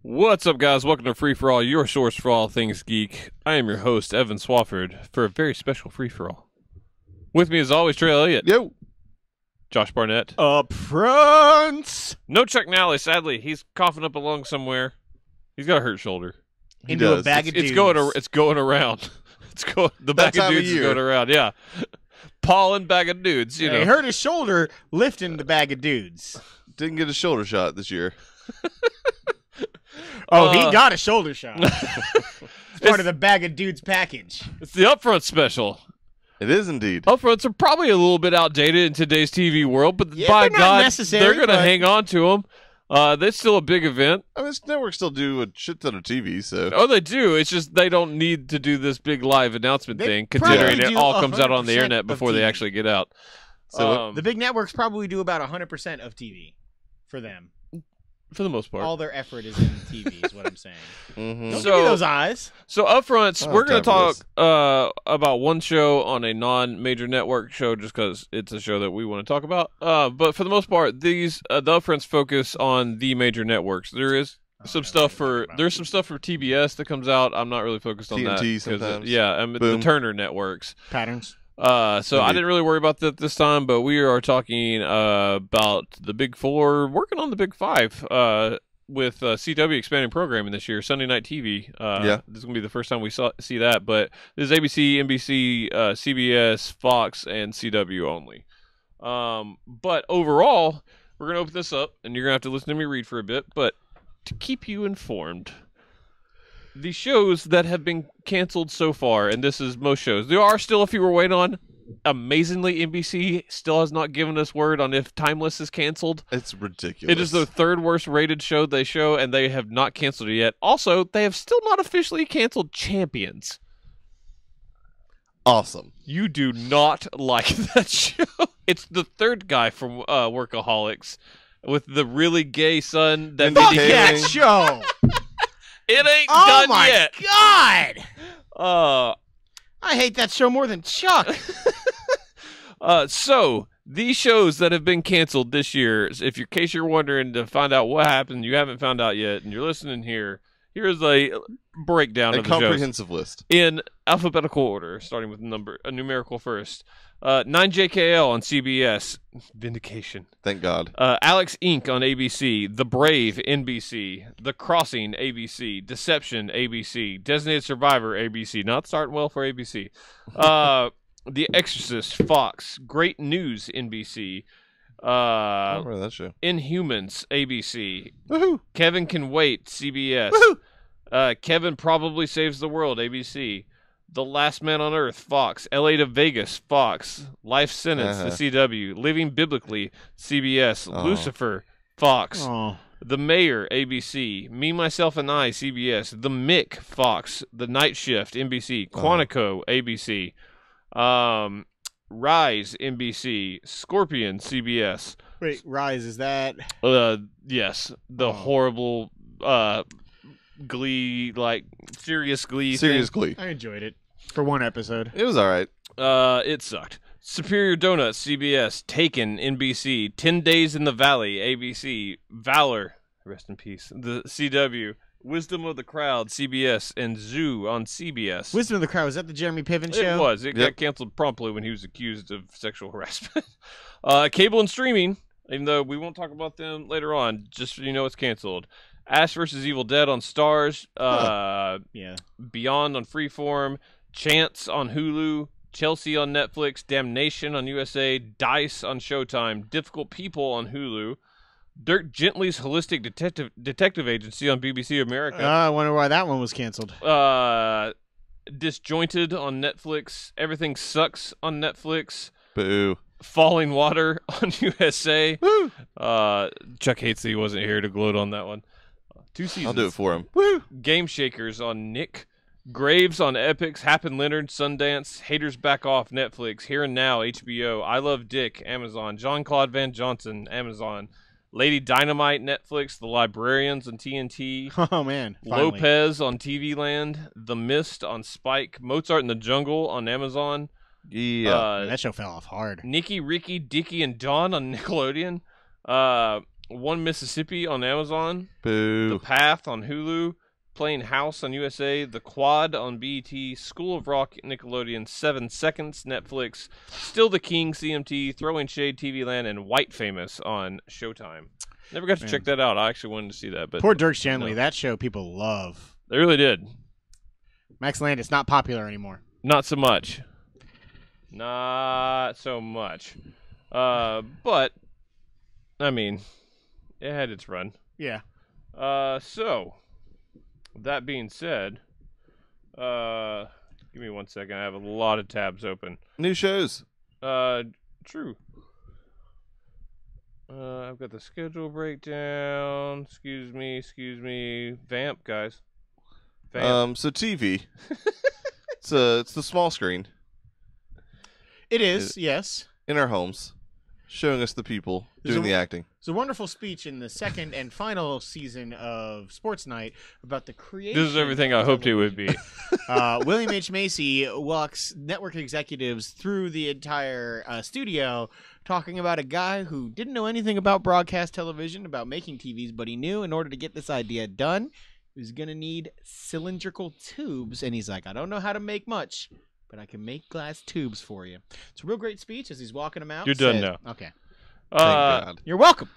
What's up, guys? Welcome to Free For All, your source for all things geek. I am your host, Evan Swafford, for a very special Free For All. With me, as always, Trey Elliott. Yo. Josh Barnett. Upfronts! No Chuck Nally, sadly. He's coughing up a lung somewhere. He's got a hurt shoulder. Into a bag of dudes. It's going around. The bag of dudes is going around, yeah. Pollen bag of dudes, you know. He hurt his shoulder lifting the bag of dudes. Didn't get a shoulder shot this year. He got a shoulder shot. It's part of the bag of dudes package. It's the Upfront special. It is indeed. Upfronts are probably a little bit outdated in today's TV world, but by they're not God, necessary, they're going to but- hang on to them. That's still a big event. I mean, this network still do a shit ton of TV, so. Oh, they do. It's just they don't need to do this big live announcement They thing, considering probably it do all comes out on the 100% internet of before they TV. actually get out. So The big networks probably do about 100% of TV for them. For the most part. All their effort is in TV, is what I'm saying. Mhm. Don't So- give me those eyes. So Upfronts, Oh, we're going to time talk for about one show on a non-major network show, just because it's a show that we want to talk about. But for the most part, the Upfronts focus on the major networks. There is some stuff for TBS that comes out. I'm not really focused on that. TNT 'cause, sometimes. the Boom. Turner networks. Patterns. So I Indeed. didn't really worry about that this time, but we are talking about the Big Four, working on the Big Five. With CW expanding programming this year, Sunday Night TV. Yeah. This is going to be the first time we see that, but this is ABC, NBC, CBS, Fox, and CW only. But overall, we're going to open this up, and you're going to have to listen to me read for a bit, but to keep you informed, the shows that have been canceled so far, and this is most shows, there are still a few we're waiting on. Amazingly, NBC still has not given us word on if Timeless is canceled. It's ridiculous. It is the third worst rated show they show, and they have not canceled it yet. Also, they have still not officially canceled Champions. Awesome. You do not like that show. It's the third guy from Workaholics with the really gay son. That Fuck Mindy That Kaling- show! It ain't Oh done my yet. God! I hate that show more than Chuck. So these shows that have been canceled this year, if in case you're wondering to find out what happened, you haven't found out yet, and you're listening here. Here's a breakdown A of the shows comprehensive list. in alphabetical order, starting with a numerical first. 9JKL on CBS, Vindication. Thank God. Alex Inc. on ABC, The Brave NBC, The Crossing ABC, Deception ABC, Designated Survivor ABC. Not starting well for ABC. The Exorcist Fox, Great News NBC, I remember that show. Inhumans ABC, Woohoo! Kevin Can Wait CBS, Kevin Probably Saves the World ABC, The Last Man on Earth Fox, LA to Vegas Fox, Life Sentence the CW, Living Biblically CBS, Lucifer Fox, Oh. The Mayor ABC, Me Myself and I CBS, The Mick Fox, The Night Shift NBC, Quantico ABC, Rise NBC, Scorpion CBS. Wait, Rise, is that... Yes, the horrible Glee, like serious Glee Serious thing. Glee. I enjoyed it for one episode. It was all right. It sucked. Superior Donuts CBS, Taken NBC, 10 Days in the Valley ABC, Valor, rest in peace, the CW, Wisdom of the Crowd CBS, and Zoo on CBS. Wisdom of the Crowd, was that the Jeremy Piven show? It was. It got canceled promptly when he was accused of sexual harassment. Cable and streaming, even though we won't talk about them later on, just so you know it's canceled. Ash vs. Evil Dead on Stars, Yeah. Beyond on Freeform, Chance on Hulu, Chelsea on Netflix, Damnation on USA, Dice on Showtime, Difficult People on Hulu, Dirk Gently's Holistic Detective Agency on BBC America, I wonder why that one was canceled. Disjointed on Netflix, Everything Sucks on Netflix, Boo. Falling Water on USA. Woo! Chuck hates that he wasn't here to gloat on that one. 2 seasons. I'll do it for him. Woo! Game Shakers on Nick. Graves on Epix, Happen Leonard, Sundance, Haters Back Off, Netflix, Here and Now, HBO, I Love Dick, Amazon, Jean-Claude Van Johnson, Amazon, Lady Dynamite, Netflix, The Librarians on TNT, Oh, man. Finally. Lopez on TV Land, The Mist on Spike, Mozart in the Jungle on Amazon, Yeah. That show fell off hard. Nikki, Ricky, Dicky, and Dawn on Nickelodeon, One Mississippi on Amazon. Boo. The Path on Hulu. Playing House on USA. The Quad on BET. School of Rock Nickelodeon. 7 Seconds Netflix. Still the King CMT. Throwing Shade TV Land. And White Famous on Showtime. Never got to check that out. I actually wanted to see that. But Poor Dirk Shanley. That show people love. they really did. Max Landis not popular anymore. Not so much. Not so much. But, I mean, it had its run. Yeah. So, that being said, give me 1 second. I have a lot of tabs open. New shows. True. I've got the schedule breakdown. Excuse me. Vamp, guys. Vamp. So TV. It's the small screen It is, yes. in our homes, showing us the people doing the acting. It's a wonderful speech in the second and final season of Sports Night about the creation. This is everything I hoped it would be. William H. Macy walks network executives through the entire studio talking about a guy who didn't know anything about broadcast television, about making TVs, but he knew in order to get this idea done, he was going to need cylindrical tubes. And he's like, I don't know how to make much, but I can make glass tubes for you. It's a real great speech as he's walking them out. You're done now. Okay. Thank God. You're welcome.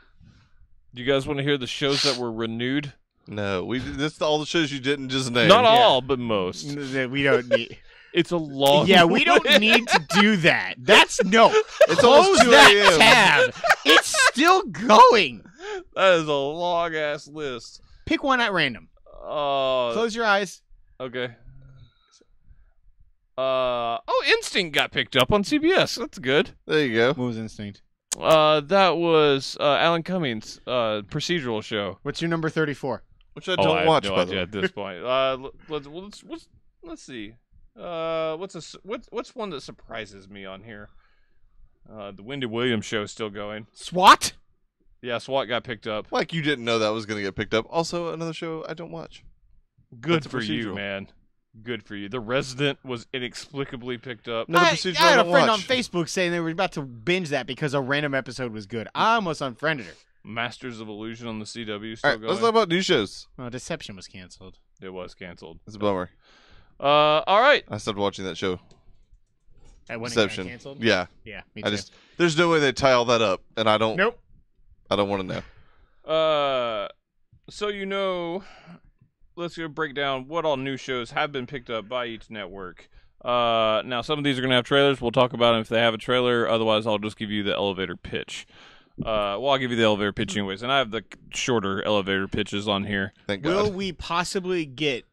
Do you guys want to hear the shows that were renewed? No, that's all the shows you didn't just name. Not all, but most. We don't need. It's a long. Yeah, we don't need to do that. That's no. It's Close almost 2 that a.m. tab. It's still going. That is a long ass list. Pick one at random. Close your eyes. Okay. Instinct got picked up on CBS. That's good. There you go. What was Instinct? That was Alan Cummings' procedural show. What's your number 34? Which I I don't have watch, no by the idea way. at this point. Let's see. What's one that surprises me on here? The Wendy Williams show is still going. SWAT? Yeah, SWAT got picked up. Like you didn't know that was going to get picked up. Also, another show I don't watch. Good That's a for you, procedural. man. Good for you. The Resident was inexplicably picked up. Another I procedural had I a don't friend watch. on Facebook saying they were about to binge that because a random episode was good. I almost unfriended her. Masters of Illusion on the CW still All right, going. let's talk about new shows. Well, Deception was canceled. It was canceled. It's a bummer. All right. I stopped watching that show. When it got Deception. canceled? Yeah. Yeah, me too. There's no way they tie all that up, and I don't. Nope. I don't want to know. So let's go break down what all new shows have been picked up by each network. Now some of these are gonna have trailers. We'll talk about them if they have a trailer. Otherwise, I'll just give you the elevator pitch. I'll give you the elevator pitch anyways, and I have the shorter elevator pitches on here. Thank Will God. we possibly get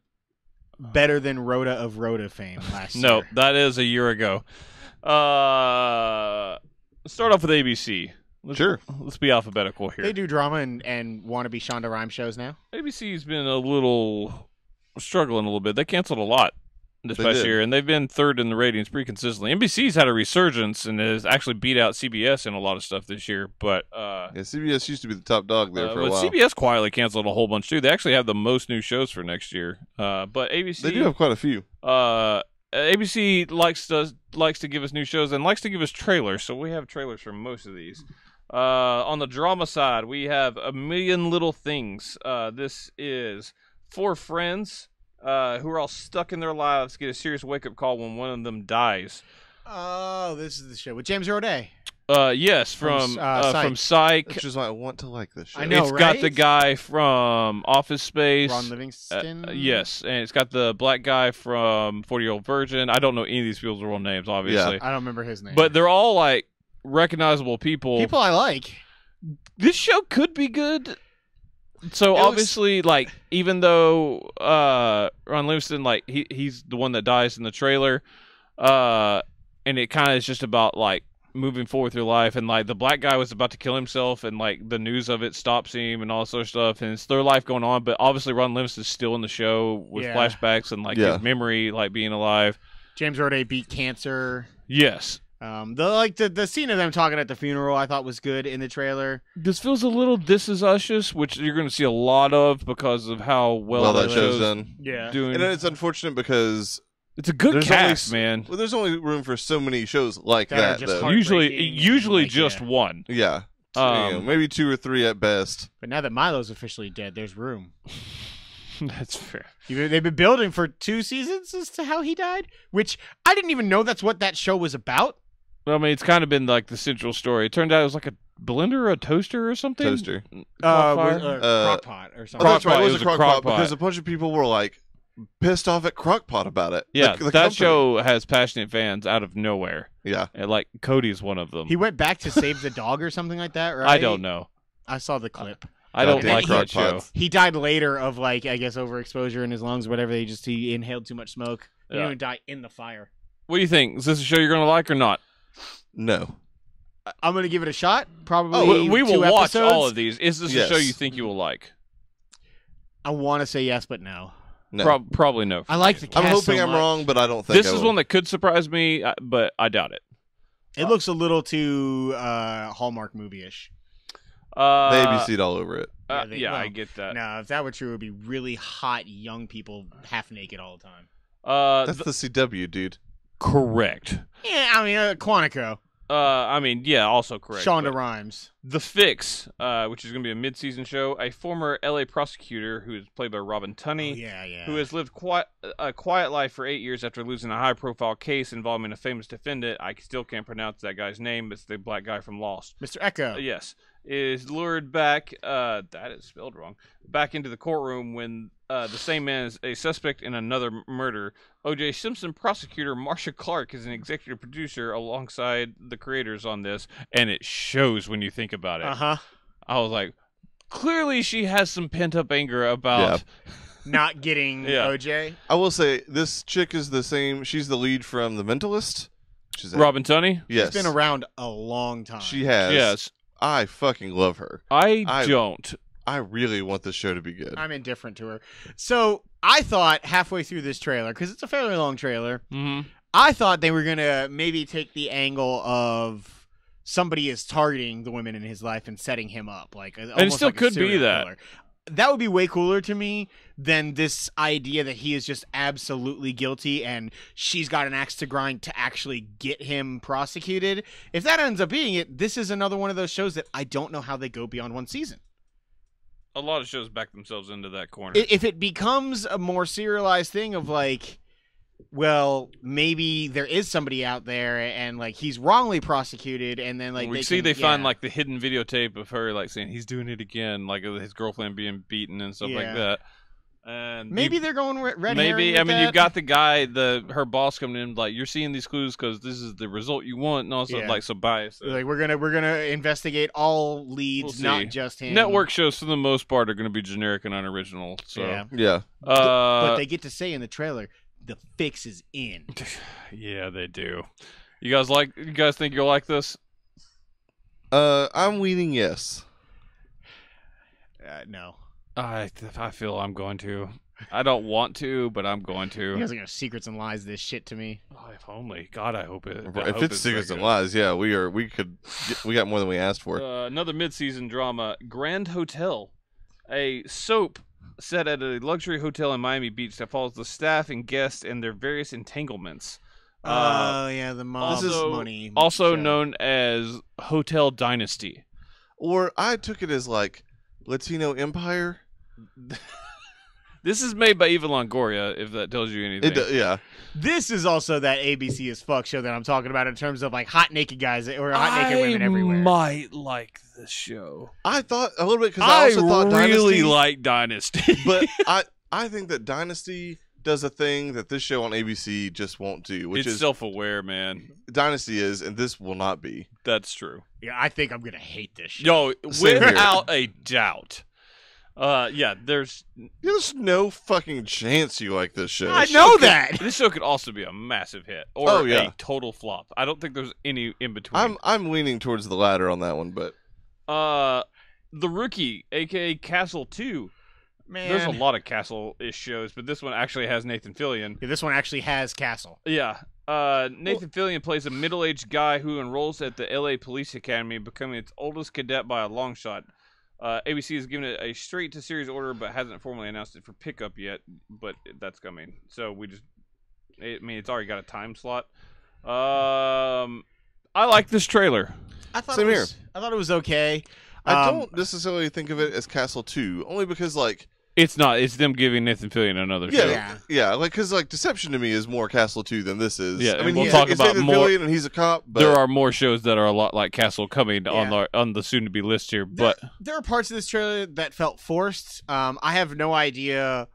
better than Rhoda of Rhoda fame last year? No, that is a year ago. Start off with ABC. Sure. Let's be alphabetical here. They do drama and wannabe Shonda Rhimes shows now. ABC's been a little struggling a little bit. They canceled a lot this They past did. year, and they've been third in the ratings pretty consistently. NBC's had a resurgence and has actually beat out CBS in a lot of stuff this year. But Yeah, CBS used to be the top dog there for a but while. CBS quietly canceled a whole bunch too. They actually have the most new shows for next year. But ABC They do have quite a few. ABC likes to give us new shows and likes to give us trailers, so we have trailers for most of these. On the drama side, we have A Million Little Things. This is 4 friends who are all stuck in their lives get a serious wake-up call when one of them dies. Oh, this is the show with James Roday. Yes, From, from Psych. Which is why I want to like this show. I know. It's got right? the guy from Office Space. Ron Livingston. Yes, and it's got the black guy from 40-Year-Old Virgin. I don't know any of these people's real names, obviously. I don't remember his name. But they're all, like, recognizable people. people I like. This show could be good. So, It was- obviously, like, even though Ron Livingston, like, he's the one that dies in the trailer, and it kind of is just about, like, moving forward through life, and like the black guy was about to kill himself, and like the news of it stops him and all sort of stuff, and it's their life going on. But obviously, Ron Livingston's still in the show with Yeah. flashbacks and like Yeah. his memory, like being alive. James Roday beat cancer. Yes, The scene of them talking at the funeral I thought was good in the trailer. this feels a little This Is Us-ish, which you're going to see a lot of because of how well that show's done. Yeah. doing. And it's unfortunate because It's a good there's cast, only- man. Well, there's only room for so many shows like That are that, just though. hard- Usually heartbreaking and, usually like, just yeah. one. Yeah. Maybe 2 or 3 at best. But now that Milo's officially dead, there's room. That's fair. They've been building for 2 seasons as to how he died, which I didn't even know that's what that show was about. Well, I mean, it's kind of been like the central story. It turned out it was like a blender or a toaster or something. Toaster. Crock pot or something. Oh, that's right. Crock-pot. It was a crock pot because a bunch of people were like pissed off at Crock-Pot about it. Yeah, the that company. show has passionate fans out of nowhere. Yeah. And like Cody's one of them. He went back to save the dog or something like that, right? I don't know. I saw the clip. I don't Goddamn like that show. Crock-Pots. He died later of like I guess overexposure in his lungs, or whatever. He inhaled too much smoke. He Yeah. didn't die in the fire. What do you think? Is this a show you're gonna like or not? No. I'm gonna give it a shot. Probably. Oh, we will 2 watch episodes. all of these. Is this Yes. a show you think you will like? I want to say yes, but no. No. Probably no. I like the cast. I'm hoping so I'm much. wrong, but I don't think This I is will. one that could surprise me, but I doubt it. It looks a little too Hallmark movie-ish. They ABC'd all over it. Yeah, I get that. No, if that were true, it would be really hot young people half naked all the time. That's the CW, dude. Correct. Yeah, I mean Quantico, I mean, yeah, also correct. Shonda but Rhimes. The Fix, which is going to be a mid-season show, a former LA prosecutor who is played by Robin Tunney, Yeah. who has lived a quiet life for 8 years after losing a high-profile case involving a famous defendant. I still can't pronounce that guy's name. It's the black guy from Lost. Mr. Echo. Yes, is lured back. That is spelled wrong. Back into the courtroom when the same man is a suspect in another murder. O.J. Simpson prosecutor Marcia Clark is an executive producer alongside the creators on this, and it shows when you think about it. Uh-huh. I was like, clearly she has some pent-up anger about... Not getting Yeah. OJ. I will say this chick is the same. She's the lead from The Mentalist. Which is Robin Tunney? Yes. She's been around a long time. She has. Yes. I fucking love her. I don't. I really want this show to be good. I'm indifferent to her. So I thought halfway through this trailer, because it's a fairly long trailer, Mm-hmm. I thought they were going to maybe take the angle of somebody is targeting the women in his life and setting him up. it still could be that. Killer. That would be way cooler to me than this idea that he is just absolutely guilty and she's got an axe to grind to actually get him prosecuted. If that ends up being it, this is another one of those shows that I don't know how they go beyond one season. A lot of shows back themselves into that corner. If it becomes a more serialized thing of like, well, maybe there is somebody out there and like he's wrongly prosecuted, and then like they find like the hidden videotape of her like saying he's doing it again, like his girlfriend being beaten and stuff like Yeah. that. And maybe they're going red herring maybe with I mean that. you've got the guy, her boss coming in like you're seeing these clues because this is the result you want, and also Yeah. like some bias. Like we're gonna investigate all leads, We'll see. not just him. Network shows for the most part are going to be generic and unoriginal. So Yeah. Yeah. But they get to say in the trailer, the fix is in. yeah, they do. You guys think you'll like this? I'm leaning yes. No. I feel I'm going to. I don't want to, but I'm going You to. guys are gonna secrets and lies this shit to me. Oh, if only. God, I hope it. If it's Secrets and Lies, yeah, we got more than we asked for. Another mid-season drama, Grand Hotel, a soap set at a luxury hotel in Miami Beach that follows the staff and guests and their various entanglements. Yeah, the mob money. Also show. known as Hotel Dynasty. Or I took it as like Latino Empire. This is made by Eva Longoria, if that tells you anything. Yeah. This is also that ABC as fuck show that I'm talking about in terms of like hot naked guys or hot naked women everywhere. I might like this show. I thought a little bit because I also thought really Dynasty, like Dynasty. but I think that Dynasty does a thing that this show on ABC just won't do, which it's is self-aware, man. Dynasty is, and this will not be. That's true. Yeah, I think I'm gonna hate this show. Yo, Same here. without a doubt. Yeah, there's There's no fucking chance you like this show. I know that. this show could also be a massive hit or Oh, yeah. a total flop. I don't think there's any in between. I'm leaning towards the latter on that one, but The Rookie, aka Castle 2. Man, There's a lot of Castle-ish shows, but this one actually has Nathan Fillion. Yeah, this one actually has Castle. Yeah. Nathan Fillion plays a middle-aged guy who enrolls at the LA Police Academy, becoming its oldest cadet by a long shot. ABC has given it a straight-to-series order, but hasn't formally announced it for pickup yet, but that's coming. So it's already got a time slot. I like this trailer. I thought Same it here. was, I thought it was okay. I don't necessarily think of it as Castle 2, only because, like... It's not. It's them giving Nathan Fillion another show. Yeah, like, because, like, Deception to me is more Castle 2 than this is. Yeah, I and mean, we'll he's, talk it's about Nathan more- Fillion and he's a cop, but... There are more shows that are a lot like Castle coming Yeah. on the soon-to-be list here, but There are parts of this trailer that felt forced. I have no idea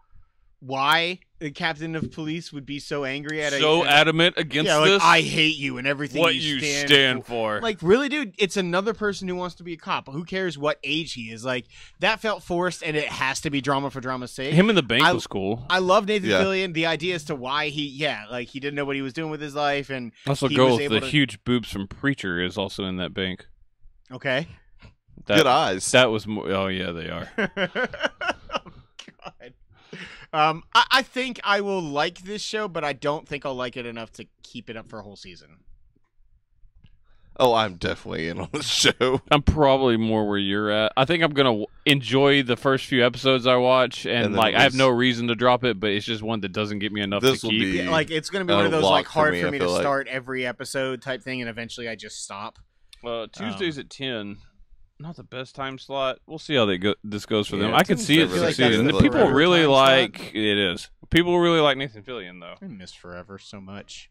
why the captain of police would be so angry at adamant against yeah, like, this. I hate you and everything what you you stand for. Like, really, dude? It's another person who wants to be a cop. Who cares what age he is? Like, that felt forced, and it has to be drama for drama's sake. Him in the bank was cool. I love Nathan Yeah. Fillion. The idea as to why he didn't know what he was doing with his life, and Also, he girl was with able the to- huge boobs from Preacher is also in that bank. okay. That, Good eyes. That was more. Oh yeah, they are. Oh, God. I think I will like this show, but I don't think I'll like it enough to keep it up for a whole season. Oh, I'm definitely in on this show. I'm probably more where you're at. I think I'm gonna enjoy the first few episodes I watch, and then like I have lose. no reason to drop it, but it's just one that doesn't get me enough This to will keep. be- Yeah, like it's gonna be one of those lock like for hard me, for I me to feel like. start every episode type thing, and eventually I just stop. Tuesdays at 10. Not the best time slot. We'll see how this goes for them. Yeah, I could 10's see it never the succeeding. best And time people slot. really Time like it is. People really like Nathan Fillion though. I miss Forever so much.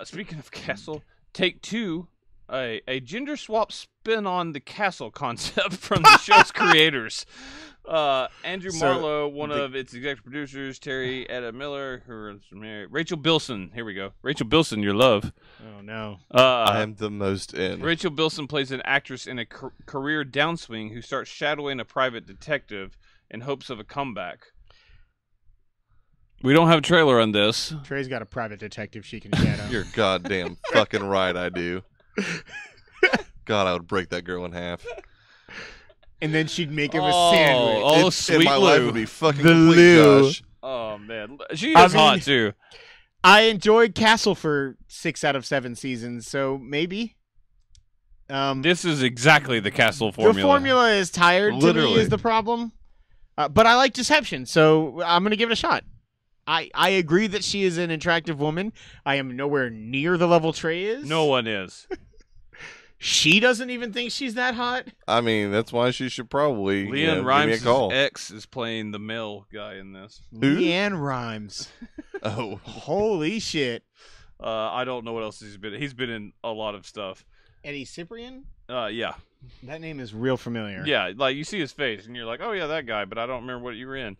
Speaking of Castle, Take Two, a gender swap spin on the Castle concept from the show's creators. Andrew So, Marlowe, one of its executive producers, Terry Etta Miller, who is married, Rachel Bilson. Here we go. Rachel Bilson, your love. Oh no. I am the most in. Rachel Bilson plays an actress in a career downswing who starts shadowing a private detective in hopes of a comeback. We don't have a trailer on this. Trey's got a private detective she can shadow. You're goddamn fucking right, I do. God, I would break that girl in half. And then she'd make him a sandwich. Oh, And sweet my life Lou. would be fucking The complete, Lou. Josh. Oh man, she I is hot mean- too. I enjoyed Castle for 6 out of 7 seasons, so maybe. This is exactly the Castle formula. The formula is tired to me Literally. is the problem. But I like Deception, so I'm going to give it a shot. I agree that she is an attractive woman. I am nowhere near the level Trey is. No one is. She doesn't even think she's that hot. I mean, that's why she should probably Leanne give me a Rimes' call. ex is playing the male guy in this. Who? Leanne Rimes. Oh, Holy shit. I don't know what else he's been. He's been in a lot of stuff. Eddie Cyprian? Yeah, That name is real familiar. yeah. Like you see his face, and you're like, oh yeah, that guy. But I don't remember what you were in.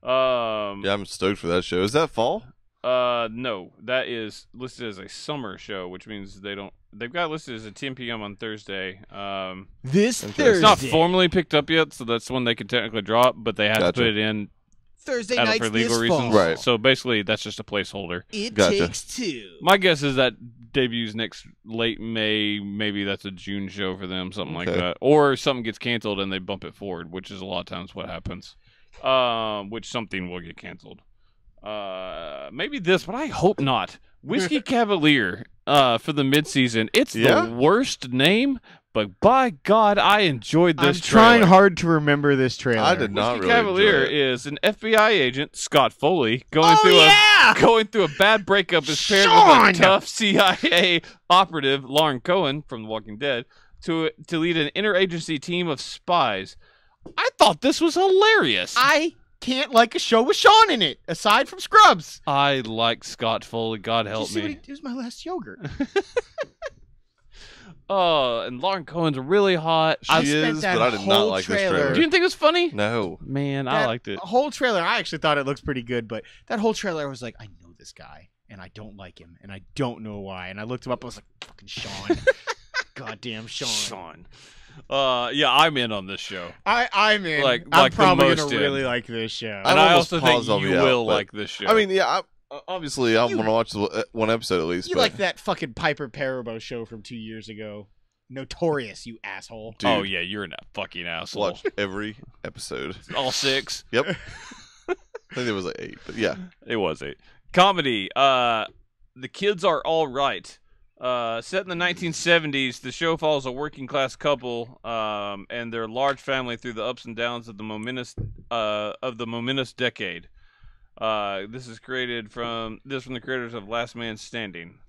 yeah, I'm stoked for that show. Is that fall? No, that is listed as a summer show, which means they've got it listed as a 10 p.m. on Thursday. This Interesting. Thursday. It's not formally picked up yet, so that's when they could technically drop, but they have Gotcha. to put it in Thursday out nights for legal this reasons. fall. Right. So basically, that's just a placeholder. It Gotcha. takes two. My guess is that debuts next late May. Maybe that's a June show for them, something like Okay. that. Or something gets canceled and they bump it forward, which is a lot of times what happens. Which something will get canceled. Maybe this, but I hope not. Whiskey Cavalier for the midseason. It's Yeah? the worst name, but by God, I enjoyed this I'm trying trailer. hard to remember this trailer. I did not Whiskey really Cavalier enjoy it. is an FBI agent, Scott Foley, going through a bad breakup is paired Sean! with a tough CIA operative, Lauren Cohen from The Walking Dead, to lead an interagency team of spies. I thought this was hilarious. I can't like a show with Sean in it, aside from Scrubs. I like Scott Foley. God Did you help see what me. he was my last yogurt. And Lauren Cohen's really hot. She I spent is, that but I did not whole like this trailer- trailer. Do you think it was funny? No. Man, I That liked it. whole trailer, I actually thought it looks pretty good, but that whole trailer, I was like, I know this guy, and I don't like him, and I don't know why. And I looked him up, I was like, fucking Sean. Goddamn Sean. Yeah, I'm in on this show. I'm in. Like I'm the probably most going to in. really like this show. And I almost also think paused on you me out, will but- like this show. I mean, yeah, obviously I'm You- going to watch one episode at least. You but like that fucking Piper Parabo show from 2 years ago. Notorious, you asshole. Dude, oh yeah, you're a fucking asshole. watch every episode. All 6. Yep. I think there was like 8, but yeah. It was 8. Comedy. The Kids Are All Right. Set in the 1970s, the show follows a working class couple and their large family through the ups and downs of the momentous decade. This is from the creators of Last Man Standing.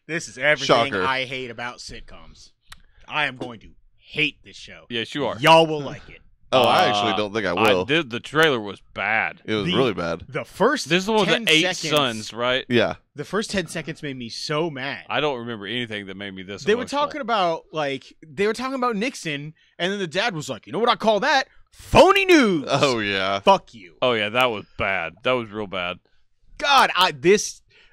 This is everything Shocker. I hate about sitcoms. I am going to hate this show. Yes, you are. Y'all will like it. Oh, I actually don't think I will. The trailer was bad. It was really bad. The first This is the one with 10 the 8 seconds, sons, right? Yeah. The first 10 seconds made me so mad. I don't remember anything that made me this They were emotional. talking about Nixon, and then the dad was like, "You know what I call that? Phony news." Oh yeah. Fuck you. Oh, yeah, that was bad. That was real bad. God,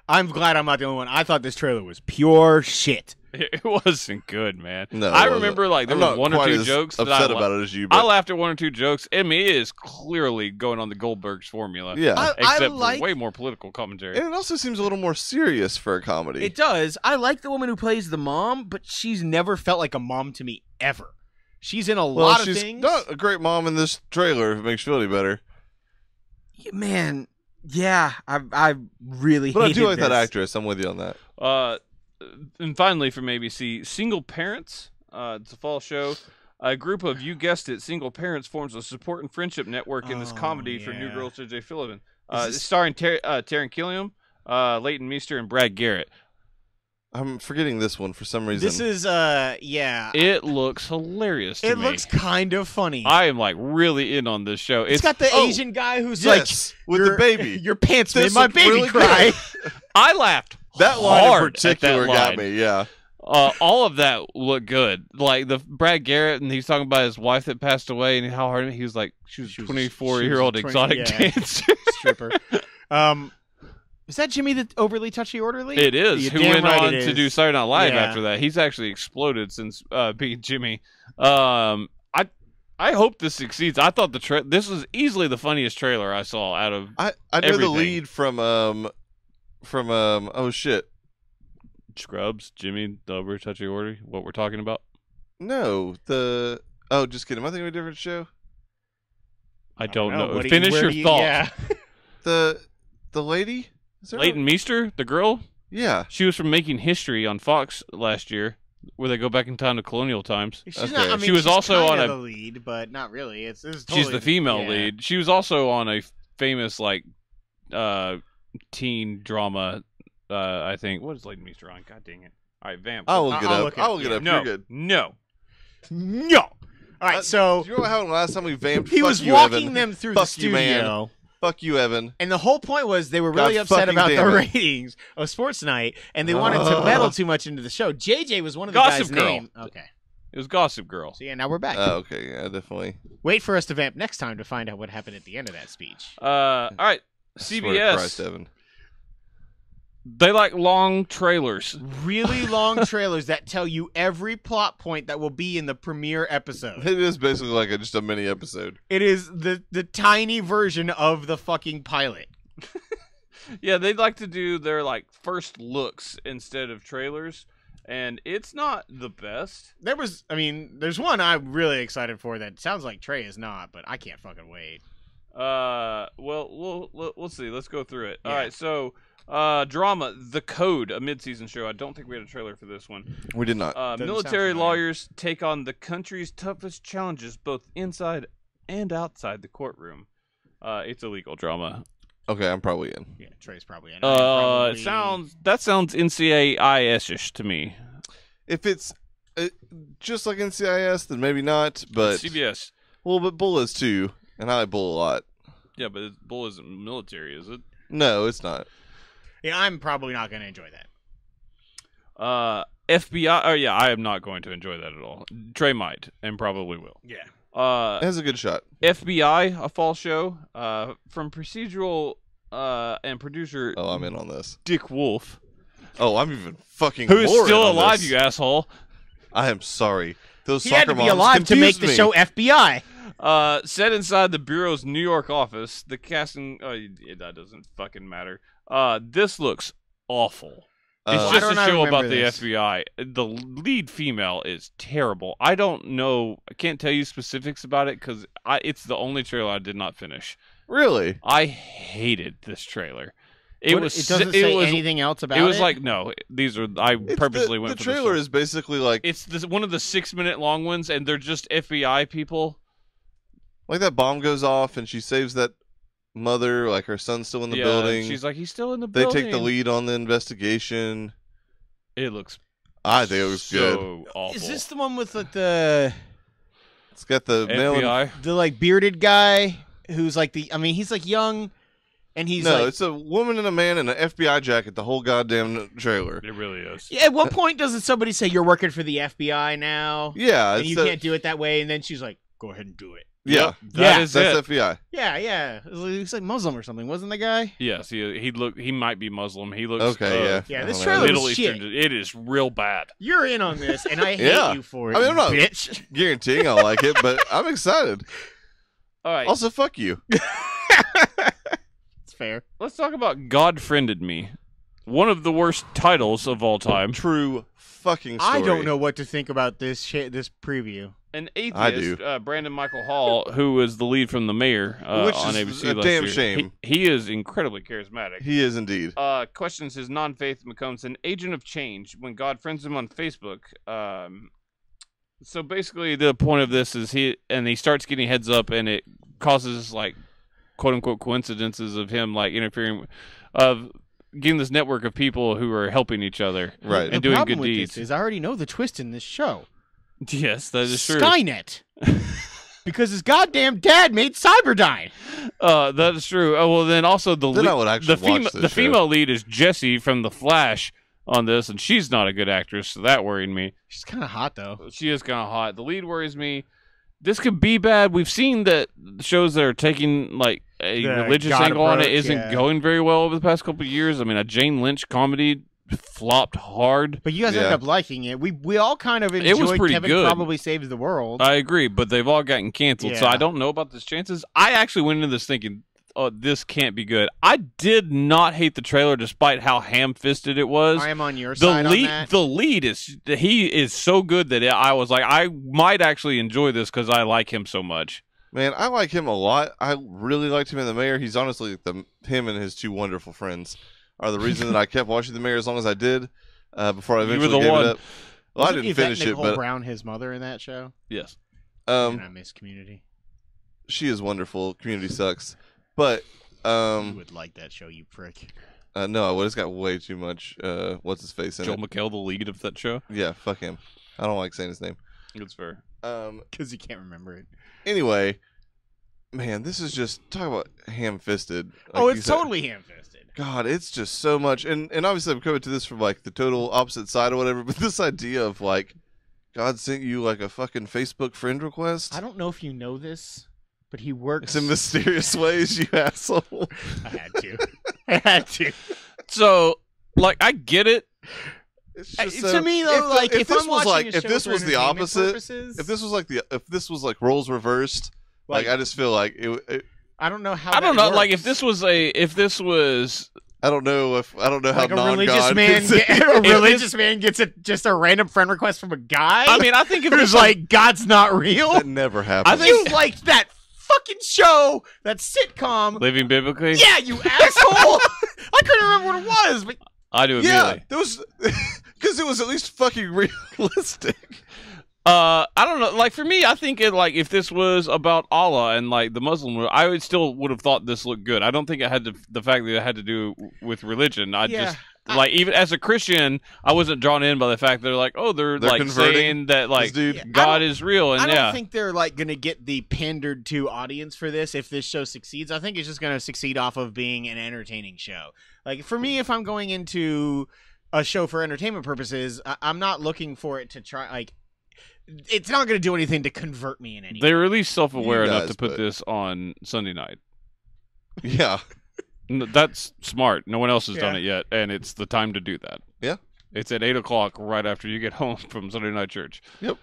I'm glad I'm not the only one. I thought this trailer was pure shit. It wasn't good, man. No, I it wasn't. remember like there I'm was not one or quite two as jokes that upset I about it as you. I But laughed at one or two jokes. I mean, it is clearly going on the Goldberg's formula. yeah, Except like- for way more political commentary. and it also seems a little more serious for a comedy. It does. I like the woman who plays the mom, but she's never felt like a mom to me ever. She's in a well, lot of she's things. not a great mom in this trailer. If it makes you feel any better. Man, yeah, I really. But I hated do like this. that actress. I'm with you on that. And finally, from ABC, Single Parents. It's a fall show. A group of, you guessed it, single parents forms a support and friendship network in this comedy for New yeah. Girls J.J. Phillips. Is this- Starring Taron Killam, Leighton Meester, and Brad Garrett. I'm forgetting this one for some reason. This is yeah. It looks hilarious to It me. looks kind of funny. I am like really in on this show. It's got the oh, Asian guy who's yes, with the baby. Your pants This made my looked baby really cry. good. I laughed. That line in hard particular at that got line. me. Yeah. All of that looked good. Like the Brad Garrett, and he's talking about his wife that passed away, and how hard he was like she was 24-year-old she was exotic 20 yeah. dancer. Stripper. Is that Jimmy the overly touchy orderly? It is. You're Who damn went right on it to is. do Saturday Night Live Yeah. after that. He's actually exploded since being Jimmy. I hope this succeeds. I thought this was easily the funniest trailer I saw out of. I know the Everything. lead from oh shit. Scrubs, Jimmy, the over touchy order. What we're talking about? No, just kidding. Am I thinking of a different show? I don't know. What do you- Finish where your do you- thought. Yeah. The lady? Is there Leighton Meester, the girl. Yeah. She was from Making History on Fox last year, where they go back in time to colonial times. She's Okay. not, I mean, She was she's also kinda on a- the lead, but not really. It's She's totally, the female yeah. lead. She was also on a famous teen drama. I think. What is Leighton Meester on? God dang it! All right, Vamp. I will I'll get up. look it I will up, get yeah. up. no, You're good. no. No. All right, so Do you remember how last time we vamped? he Fuck was you, walking Evan. them through Fuck the you, man. studio. Fuck you, Evan. And the whole point was they were really God upset fucking about the damn it. ratings of Sports Night, and they wanted to meddle too much into the show. JJ was one of the Gossip guys' Girl. name. Okay. It was Gossip Girl. So yeah, now we're back. Oh, okay, yeah, definitely. Wait for us to vamp next time to find out what happened at the end of that speech. All right, I swear to CBS. Christ, Evan. They like long trailers. Really long trailers that tell you every plot point that will be in the premiere episode. It is basically like just a mini episode. It is the tiny version of the fucking pilot. Yeah, they'd like to do their like first looks instead of trailers, and it's not the best. There's one I'm really excited for that sounds like Trey is not, but I can't fucking wait. Well, we'll see. Let's go through it. Yeah. All right, so drama, The Code, a mid-season show. I don't think we had a trailer for this one. We did not. sound Military familiar. lawyers take on the country's toughest challenges, both inside and outside the courtroom. It's a legal drama. Okay, I'm probably in. Yeah, Trey's probably in. It sounds NCIS-ish to me. If it's just like NCIS, then maybe not. But CBS. well, but Bull is too, and I like Bull a lot. Yeah, but Bull isn't military, is it? No, it's not. Yeah, I'm probably not going to enjoy that. FBI. Oh yeah, I am not going to enjoy that at all. Trey might and probably will. Yeah. It has a good shot. FBI, a fall show from procedural and producer Oh, I'm in on this. Dick Wolf, Oh, I'm even fucking who is more still in on alive, this. you asshole. I am sorry. Those He soccer had to be moms alive to make confused the me. show FBI. Set inside the bureau's New York office, the casting. That doesn't fucking matter. This looks awful. It's Why just don't a I show remember about the this? FBI. The lead female is terrible. I don't know. I can't tell you specifics about it because it's the only trailer I did not finish. Really? I hated this trailer. It It doesn't say anything else about it. It was like no. These are I purposely went The for this trailer one. is basically like It's one of the 6-minute long ones, and they're just FBI people. that bomb goes off and she saves that mother, like her son's still in the building. She's like, he's still in the They building. take the lead on the investigation. It looks I think it was good. So awful. Is this the one with like the It's got the male. FBI? like bearded guy who's like he's like young, and he's No, like. it's a woman and a man in an FBI jacket. The whole goddamn trailer. It really is. Yeah, at what point doesn't somebody say you're working for the FBI now? Yeah, And it's you the- can't do it that way, and then she's like, "Go ahead and do it." Yeah, That is that's it. FBI. Yeah. He's like Muslim or something, wasn't the guy? Yes, he might be Muslim. He looks Okay, yeah. Yeah, I this don't trailer know. was Middle shit. Eastern. It is real bad. You're in on this, and I hate Yeah. you for it, I mean, I'm not- bitch. Guaranteeing I'll like it, but I'm excited. All right, Also, fuck you. It's fair. let's talk about God Friended Me. One of the worst titles of all time. True fucking story. I don't know what to think about this this preview. An I atheist, do. Brandon Michael Hall, who was the lead from The Mayor Which on is ABC a last damn year. shame. He is incredibly charismatic. He is indeed. Questions his non-faith becomes an agent of change when God friends him on Facebook. So basically, the point of this is he starts getting heads up, and it causes like quote unquote coincidences of him like interfering, of getting this network of people who are helping each other Right. and The doing problem good with deeds. this is I already know the twist in this show. Yes, that is true. Skynet. Because his goddamn dad made Cyberdyne. That is true. Oh well, then also Then I would actually watch this show. female lead is Jessie from The Flash on this, and she's not a good actress, so that worried me. She's kind of hot, though. She is kind of hot. The lead worries me. This could be bad. We've seen that shows that are taking like a The religious God angle on it approach, isn't yeah. going very well over the past couple of years. I mean, a Jane Lynch comedy flopped hard. But you guys Yeah. ended up liking it. We all kind of It was enjoyed pretty Kevin good. Probably Saves the World. I agree, but they've all gotten canceled, so Yeah. I don't know about this chances. I actually went into this thinking, oh, this can't be good. I did not hate the trailer despite how ham-fisted it was. I am on your The side on lead, that. the lead is so good that I was like, I might actually enjoy this because I like him so much. Man, I like him a lot. I really liked him in The Mayor. He's honestly him and his two wonderful friends are the reason that I kept watching The Mayor as long as I did before I You were eventually the gave one. it up. Well, I Wasn't didn't Yvette finish it, Nicole but Brown, his mother, in that show. Yes. And I miss Community. she is wonderful. Community sucks, but You would like that show, you prick. no, I would. It's got way too much. What's his face in Joel it? McHale, the lead of that show. Yeah, fuck him. I don't like saying his name. It's fair. Because you can't remember it. Anyway, man, this is just talk about ham-fisted. Like Oh, you it's said. totally ham-fisted. God, it's just so much, and obviously I'm coming to this from like the total opposite side or whatever. But this idea of like God sent you like a fucking Facebook friend request I don't know if you know this, but he works. in mysterious ways, you asshole. I had to. I had to. So, like, I get it. It's To just me, though, like, if this I'm was watching like a if show this for was the entertainment opposite, purposes, if this was like roles reversed, like I just feel like it I don't know how. I don't that know. Like, works. if this was I don't know how like a non-God religious man, fits in. a religious man gets just a random friend request from a guy. I mean, I think if who's this like, God's not real. That never happened. I think- You liked that fucking show, that sitcom. Living Biblically, Yeah, you asshole. I couldn't remember what it was, but I do yeah, immediately. there was because it was at least fucking realistic. I don't know. Like for me, I think if this was about Allah and like the Muslim world, I would have thought this looked good. I don't think it had the fact that it had to do with religion. Yeah. Like even as a Christian, I wasn't drawn in by the fact they're like, oh, they're like converting saying that like this dude. Yeah, I God don't- is real, and I don't yeah, think they're like gonna get the pandered to audience for this if this show succeeds. I think it's just gonna succeed off of being an entertaining show. Like for me, if I'm going into a show for entertainment purposes, I'm not looking for it to try like. It's not going to do anything to convert me in any way. they're at least self-aware You enough guys, to put but- this on Sunday night. Yeah, That's smart. No one else has done Yeah. it yet, and it's the time to do that. Yeah. It's at 8:00 right after you get home from Sunday night church. Yep.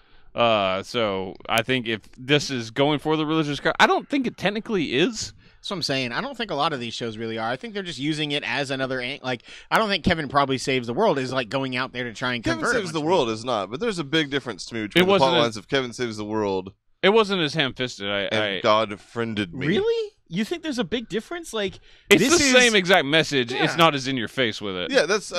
So I think if this is going for the religious crowd, I don't think it technically is. That's what I'm saying. I don't think a lot of these shows really are. I think they're just using it as another like. I don't think Kevin Probably Saves the World is like going out there to try and Kevin convert. a Saves bunch the of World is not, but there's a big difference to me between the wasn't plot a- lines of Kevin Saves the World It wasn't as ham-fisted. and God friended people. me. Really? You think there's a big difference? Like It's this the is- same exact message. Yeah. It's not as in your face with it. Yeah, that's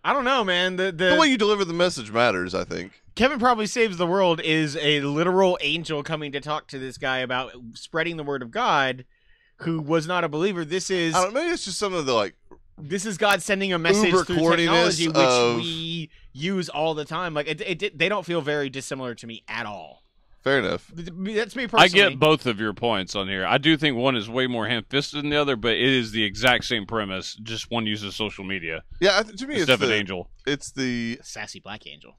I don't know, man. the way you deliver the message matters. I think. Kevin Probably Saves the World is a literal angel coming to talk to this guy about spreading the word of God, who was not a believer. This is I don't. Maybe it's just some of the like This is God sending a message Uber through corniness technology, which of- we use all the time. Like they don't feel very dissimilar to me at all. Fair enough. That's me personally. I get both of your points on here. I do think one is way more ham-fisted than the other, but it is the exact same premise. Just one uses social media Yeah, to me, instead of an angel. It's the Sassy Black Angel.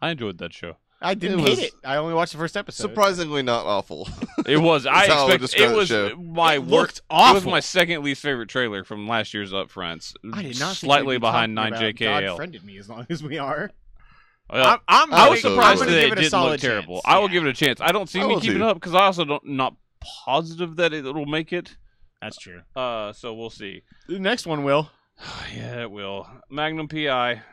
I enjoyed that show. I didn't It was hate it. I only watched the first episode. surprisingly not awful. It was. I That's how I would expect describe it the was show. my It worst. looked It was awful. my second least favorite trailer from last year's Upfronts. I did not think slightly we'd be behind talking about 9JKL. God friended me as long as we are. Well, I'm I was also- surprised I'm that gonna it give it a didn't solid look terrible. chance. I will Yeah. give it a chance. I don't see I me will keeping too. up because I also don't not positive that it'll make it. That's true. So we'll see. The next one will. Yeah, it will. Magnum PI.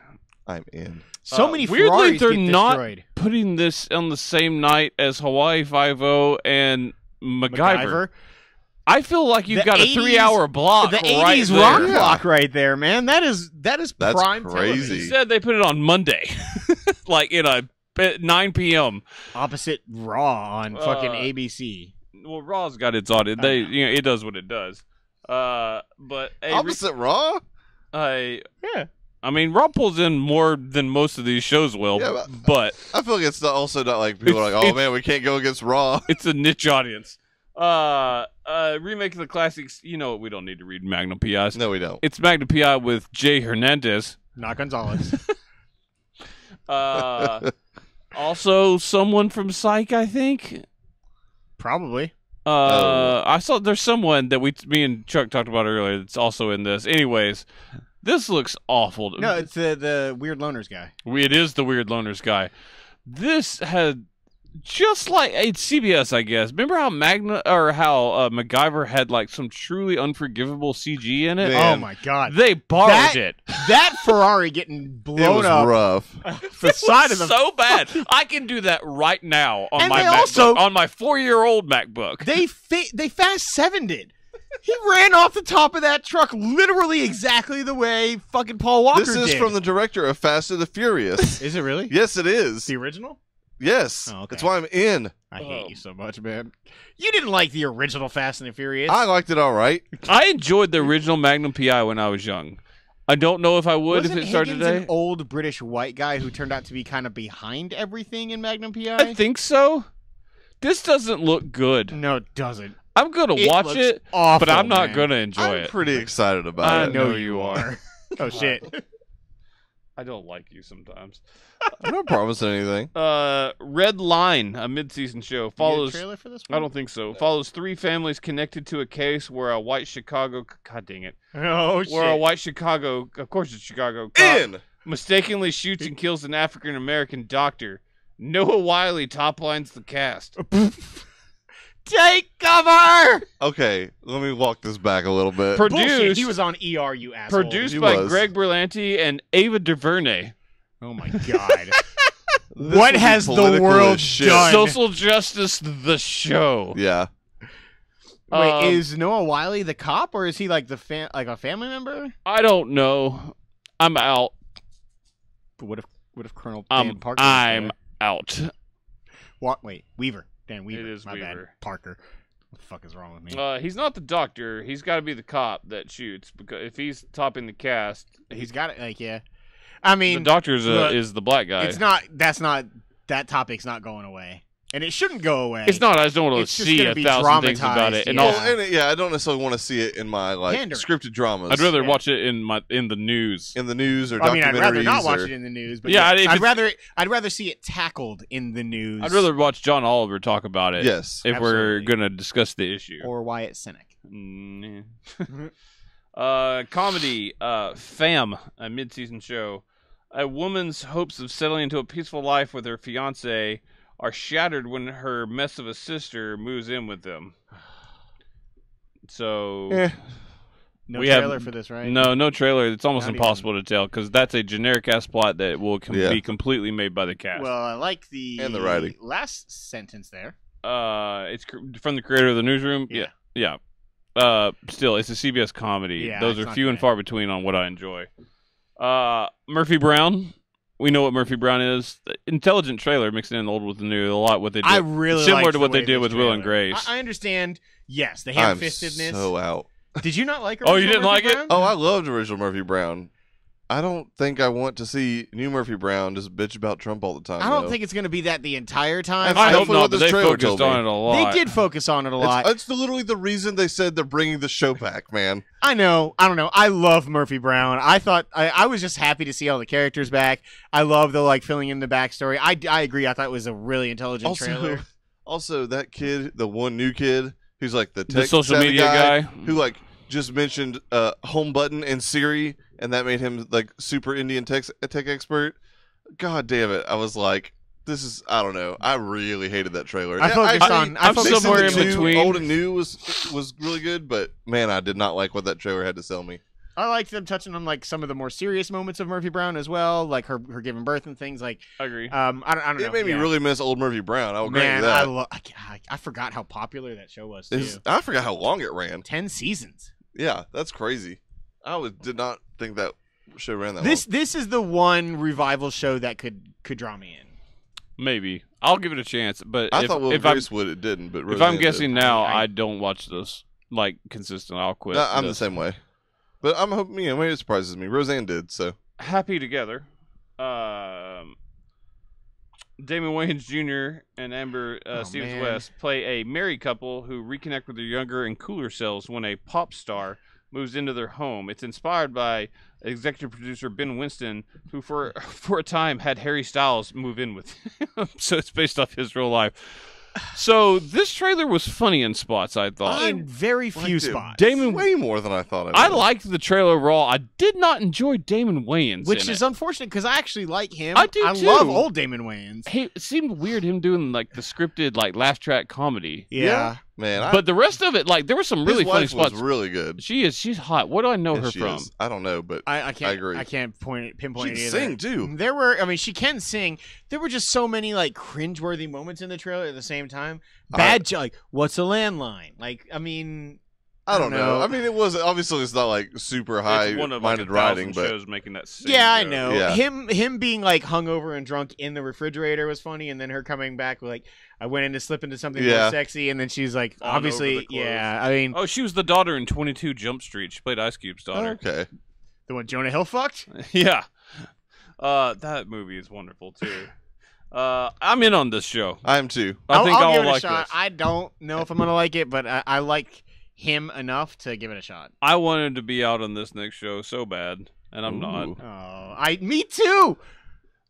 I'm in. So many weirdly, Ferraris they're get not destroyed. putting this on the same night as Hawaii Five-0 and MacGyver. I feel like you've The got a 80s 3-hour block The right 80s there. rock Yeah. block right there, man. That is That's prime crazy. television. Instead, they put it on Monday, like at 9 p.m. Opposite Raw on fucking Uh, ABC. Well, Raw's got its audit. They, it does what it does. But hey, Opposite Raw? Yeah. I mean, Raw pulls in more than most of these shows will, Yeah, but I feel like it's also not like people are like, oh man, we can't go against Raw. it's a niche audience. Remake of the classics. You know what? We don't need to read Magnum PIs. No, we don't. It's Magnum PI with Jay Hernandez. Not Gonzalez. Also, someone from Psych, I think. Probably. I saw there's someone that me and Chuck talked about earlier that's also in this. Anyways, this looks awful. No, it's the Weird Loners guy. It is the Weird Loners guy. This had just like it's CBS, I guess. Remember how MacGyver had like some truly unforgivable CG in it? Man. Oh my god. They borrowed That- it. That Ferrari getting It blown was up rough. the side of the so bad. I can do that right now on And my they MacBook, also- on my 4-year-old MacBook. They fast sevened it. He ran off the top of that truck literally exactly the way fucking Paul Walker This is did. from the director of Fast and the Furious. Is it really? Yes, it is. The original? Yes. Oh, okay. That's why I'm in. I hate you so much, man. You didn't like the original Fast and the Furious. I liked it all right. I enjoyed the original Magnum PI when I was young. I don't know if I would Wasn't if it started Higgins today. an old British white guy who turned out to be kind of behind everything in Magnum PI? I think so. This doesn't look good. No, it doesn't. I'm gonna It watch looks it, awful, but I'm not man. gonna enjoy I'm it. pretty excited I about it. know you are. Oh shit. I don't like you sometimes. I'm not promising anything. Red Line, a mid-season show, You get a follows. trailer for this I one? don't think so. Follows 3 families connected to a case where a white Chicago. God dang it! Oh shit. Where a white Chicago, of course it's Chicago, cop In. mistakenly shoots and kills an African American doctor. Noah Wiley top lines the cast. Take cover. Okay, let me walk this back a little bit. Bullshit. Produced, He was on ER, you asshole. produced He by was. Greg Berlanti and Ava DuVernay. Oh my god. This What would be has the political world as shit. done? Social Justice, the show. Yeah. Wait, is Noah Wiley the cop, or is he like like a family member? I don't know. I'm out. But what if Colonel Dan Parker? I'm out. What? Wait, Weaver. Dan Weaver. It is My bad. Weaver. Parker. What the fuck is wrong with me? He's not the doctor. He's got to be the cop that shoots because if he's topping the cast, He's got it. Like, yeah. I mean, the doctor look, is the black guy. it's not. That's not. That topic's not going away, and it shouldn't go away. It's not. I just don't want to It's just see gonna 1,000 be things about it. dramatized, And yeah. also, Well, and I don't necessarily want to see it in my Pandering. scripted dramas. I'd rather Yeah. watch it in the news. in the news or I mean, documentaries. I'd rather not watch or- it in the news, but Yeah, yeah, if it's- I'd rather see it tackled in the news. I'd rather watch John Oliver talk about it. Yes. if we're Absolutely. gonna discuss the issue. or Wyatt Cenac. Mm, comedy. Fam, a mid-season show. A woman's hopes of settling into a peaceful life with her fiance are shattered when her mess of a sister moves in with them. So Eh. No We have- trailer for this, right? no trailer. It's almost Not impossible to tell because that's a generic ass plot that will Yeah. be completely made by the cast. Well, I like the And the writing. last sentence there. It's from the creator of the Newsroom. Yeah. Yeah. Still, it's a CBS comedy. Yeah, Those it's are not few and bad. far between on what I enjoy. Murphy Brown. We know what Murphy Brown is. Intelligent trailer mixing in the old with the new. A lot what they did. I really similar liked to the what they way did this with Will and trailer- Grace. I understand. Yes, the I'm ham-fistedness. so out. Did you not like? Oh, you original didn't Murphy like it? Brown? Oh, I loved original Murphy Brown. I don't think I want to see new Murphy Brown just bitch about Trump all the time. I don't though. think it's going to be that the entire time. That's I hope definitely not, what but this they trailer focused told me. on it a lot. They did focus on it a lot. It's literally the reason they said they're bringing the show back, man. I know. I don't know. I love Murphy Brown. I thought I was just happy to see all the characters back. I love the filling in the backstory. I agree. I thought it was a really intelligent trailer. Also, that kid, the one new kid who's like the The tech social savvy media guy. who like just mentioned home button and Siri, and that made him like super Indian tech expert. God damn it! I was like, this is, I don't know. I really hated that trailer. I focused on. I I'm focused somewhere on in the two- between. Old and new was really good, but man, I did not like what that trailer had to sell me. I liked them touching on like some of the more serious moments of Murphy Brown as well, like her giving birth and things. Like, I agree. I don't know. It made me yeah. really miss old Murphy Brown. I will grant Man, you that. I forgot how popular that show was too. I forgot how long it ran. 10 seasons. Yeah, that's crazy. Did not think that show ran that long. This is the one revival show that could draw me in. Maybe I'll give it a chance, but I thought Will if I'm Grace would. It didn't, but if Roseanne I'm guessing did. now, I- I don't watch this like consistent. I'll quit. No, I'm the this. same way. But I'm hoping, maybe it surprises me. Roseanne did, so. Happy together. Damon Wayans Jr. and Amber Stevens man. West play a married couple who reconnect with their younger and cooler selves when a pop star moves into their home. It's inspired by executive producer Ben Winston, who for a time had Harry Styles move in with him. So it's based off his real life. So this trailer was funny in spots, I thought. In very few liked it. spots. Damon, Way more than I thought I would. liked the trailer overall. I did not enjoy Damon Wayans, Which in is it. unfortunate because I actually like him. I do, too. love old Damon Wayans. Hey, it seemed weird him doing like the scripted like laugh track comedy. Yeah. Man, But the rest of it, like there were some really his funny wife spots. was really good. She's hot. What do I know Yeah, her she from? is. I don't know, but I can't. I agree. I can't pinpoint she it can either. sing, too. There were. I mean, she can sing. There were just so many like cringeworthy moments in the trailer at the same time. Like what's a landline? Like, I mean, I don't know. I mean, it was, obviously it's not like super It's one of like high-minded 1,000 writing, but shows making that same yeah, I joke. know. Yeah. Him being like hungover and drunk in the refrigerator was funny, and then her coming back with like, I went in to slip into something more Yeah. sexy, and then she's like, On over the obviously, clothes. yeah. I mean, Oh, she was the daughter in 22 Jump Street. She played Ice Cube's daughter. okay. the one Jonah Hill fucked. Yeah. That movie is wonderful too. I'm in on this show. I am too. I think I'll I'll give it like a shot. this. I don't know if I'm gonna like it, but I like him enough to give it a shot. I wanted to be out on this next show so bad, and I'm not. Ooh. Oh, me too.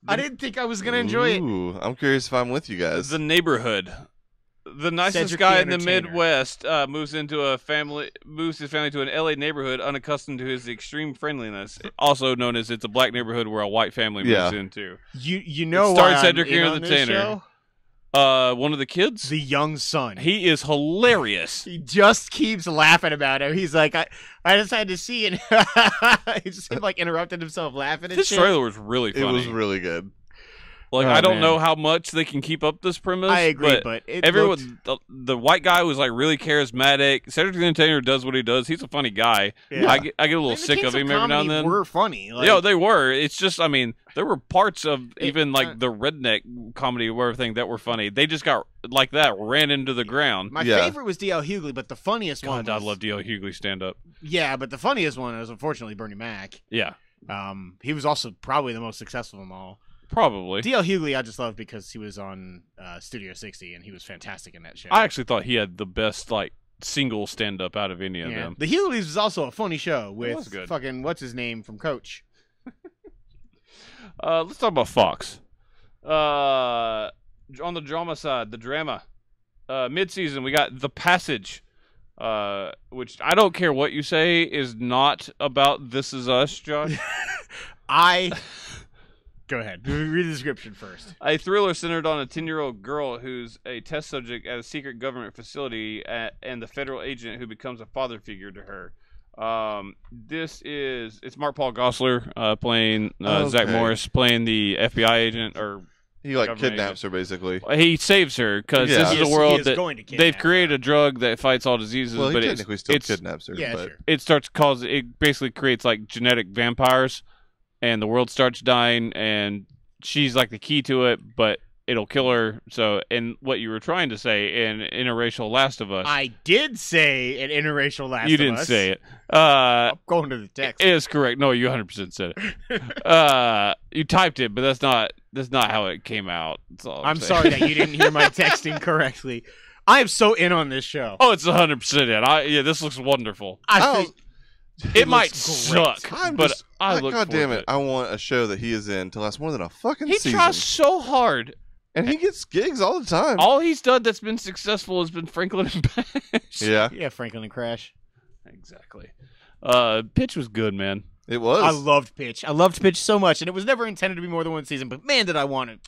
I didn't think I was gonna enjoy it. Ooh, I'm curious if I'm with you guys. The Neighborhood. The nicest Cedric guy the in the Entertainer. Midwest moves his family to an LA neighborhood unaccustomed to his extreme friendliness, also known as it's a black neighborhood where a white family moves Yeah. into. You know Starred why Cedric I'm in on this Entertainer. show? One of the kids? The young son. He is hilarious. He just keeps laughing about it. He's like, I just had to see it. He just like interrupted himself laughing and This shit. trailer was really funny. It was really good. Like, Oh, I don't man. know how much they can keep up this premise. I agree, but it everyone, looked- the white guy was like really charismatic. Cedric the Entertainer does what he does. He's a funny guy. Yeah. I get a little And the sick Kings of him every now and Comedy then. Were funny. Like, Yeah, they were. It's just, I mean, there were parts of even uh, like the redneck comedy or everything that were funny. They just got like that, ran into the ground. my Yeah. favorite was D.L. Hughley, but the funniest one. God, I Was, love D.L. Hughley stand up. Yeah, but the funniest one was unfortunately Bernie Mac. Yeah, He was also probably the most successful of them all. probably. D.L. Hughley, I just love because he was on Studio 60 and he was fantastic in that show. I actually thought he had the best like single stand up out of any of them. The Hughleys was also a funny show was with good. fucking what's his name from Coach. Let's talk about Fox. On the drama side, the drama. Mid-season, we got The Passage, which I don't care what you say is not about This Is Us, Josh. Go ahead. Read the description first. A thriller centered on a 10-year-old girl who's a test subject at a secret government facility and the federal agent who becomes a father figure to her. It's Mark Paul Gosselaar playing Zach Okay. Morris playing the FBI agent, or He like Government kidnaps her basically. he saves her because Yeah. this He is is- a world he is that going to kidnap they've created a drug that fights all diseases, Well, he but technically still it's kidnaps her. Yeah, but sure. it starts it basically creates like genetic vampires, and the world starts dying, and she's like the key to it, but it'll kill her. So, and what you were trying to say in interracial Last of Us, I did say an interracial Last you of didn't Us. say it. I'm going to the text. It is correct. No, you 100% said it. You typed it, but that's not how it came out. That's all I'm saying. sorry that you didn't hear my texting correctly. I am so in on this show. Oh, it's 100% in. Yeah, this looks wonderful. I think It might looks great. suck, but I look God damn forward it! I want a show that he is in to last more than a fucking He season. tries so hard. And he gets gigs all the time. All he's done that's been successful has been Franklin and Bash. Yeah, yeah, Franklin and Crash. Exactly. Pitch was good, man. it was. I loved Pitch. I loved Pitch so much, and it was never intended to be more than one season. But man, did I want it!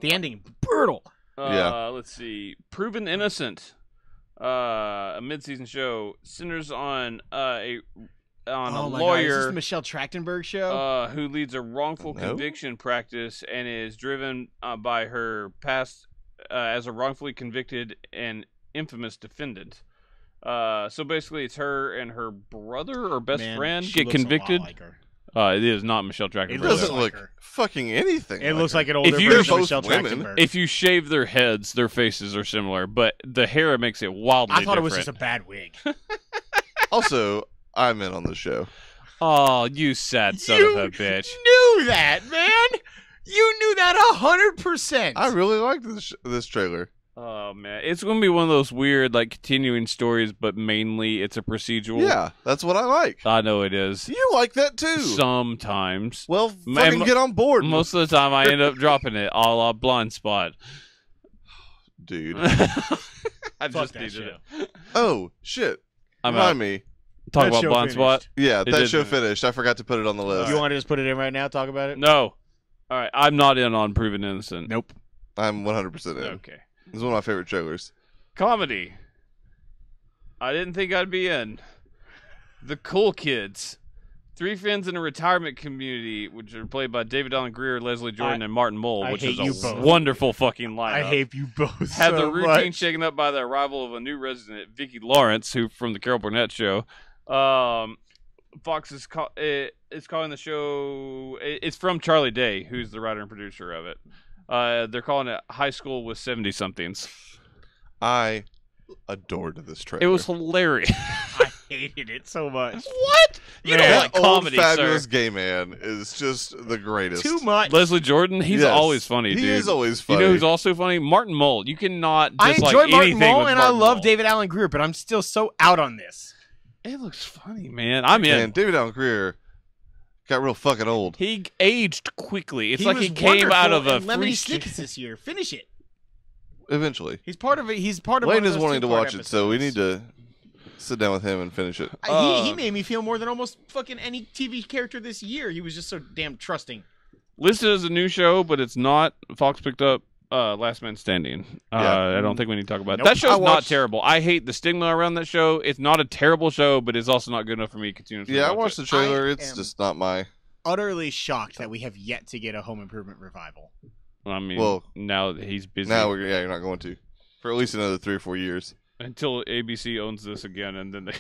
The ending, brutal. Yeah. Let's see. Proven Innocent. A mid-season show centers on a Oh my God, is lawyer this the Michelle Trachtenberg show? who leads a wrongful No. conviction practice and is driven by her past as a wrongfully convicted and infamous defendant. So basically, it's her and her brother or best Man, friend she get looks a lot convicted. like her. It is not Michelle It Trachtenberg. doesn't like look her. fucking anything. It looks like an older If you- version of They're Michelle both women. Trachtenberg. If you shave their heads, their faces are similar, but the hair makes it wildly I thought different. it was just a bad wig. Also, I'm in on the show. Oh, you sad son You of a bitch. knew that, man. You knew that 100%. I really liked this trailer. Oh, man. It's going to be one of those weird, like, continuing stories, but mainly it's a procedural. Yeah, that's what I like. I know it is. You like that too. Sometimes. Well, Man, fucking get on board, Most of the time, I end up dropping it, a la Blind Spot. dude. I Fuck just that needed show. it. Oh shit! I'm Remind out. me. Talk That about show Blind finished. Spot? Yeah, It that did show finish. finished. I forgot to put it on the list. You want to just put it in right now? Talk about it? No. All right. I'm not in on Proven Innocent. Nope. I'm 100% in. Okay. It's one of my favorite trailers. Comedy. I didn't think I'd be in. The Cool Kids. Three friends in a retirement community, which are played by David Allen Greer, Leslie Jordan, and Martin Mull, I which hate is you a both. wonderful fucking lineup. I hate you both Had so the routine much. shaken up by the arrival of a new resident, Vicki Lawrence, who from the Carol Burnett show. Fox is calling the show. It's from Charlie Day, who's the writer and producer of it. They're calling it High School with 70-somethings. I adored this trailer. It was hilarious. I hated it so much. What? You Man. don't that like comedy, old fabulous sir. gay man is just the greatest. Too much. Leslie Jordan, he's Yes. always funny, He dude. is always You funny. know who's also funny? Martin Mull. You cannot I dislike enjoy Martin anything Mull with and I Martin love Mull. David Allen Greer, but I'm still so out on this. It looks funny, man. I'm in. And David Allen Greer got real fucking old. He aged quickly. It's He like was he came out of wonderful a in Lemony free Snickets this year. Finish it. Eventually. He's part of it. He's part of. Lane one of is those wanting to two-part watch it, so we need episodes. to sit down with him and finish it. He made me feel more than almost fucking any TV character this year. He was just so damn trusting. Listed as a new show, but it's not. Fox picked up Last Man Standing. Yeah. I don't think we need to talk about it. Nope. That show's I not watched- terrible. I hate the stigma around that show. It's not a terrible show, but it's also not good enough for me to continue to Yeah, I watch watched it. the trailer. I It's am- just not my. Utterly shocked that we have yet to get a Home Improvement revival. I mean, Well, now that he's busy. Now, you're not going to. For at least another 3 or 4 years. Until ABC owns this again, and then they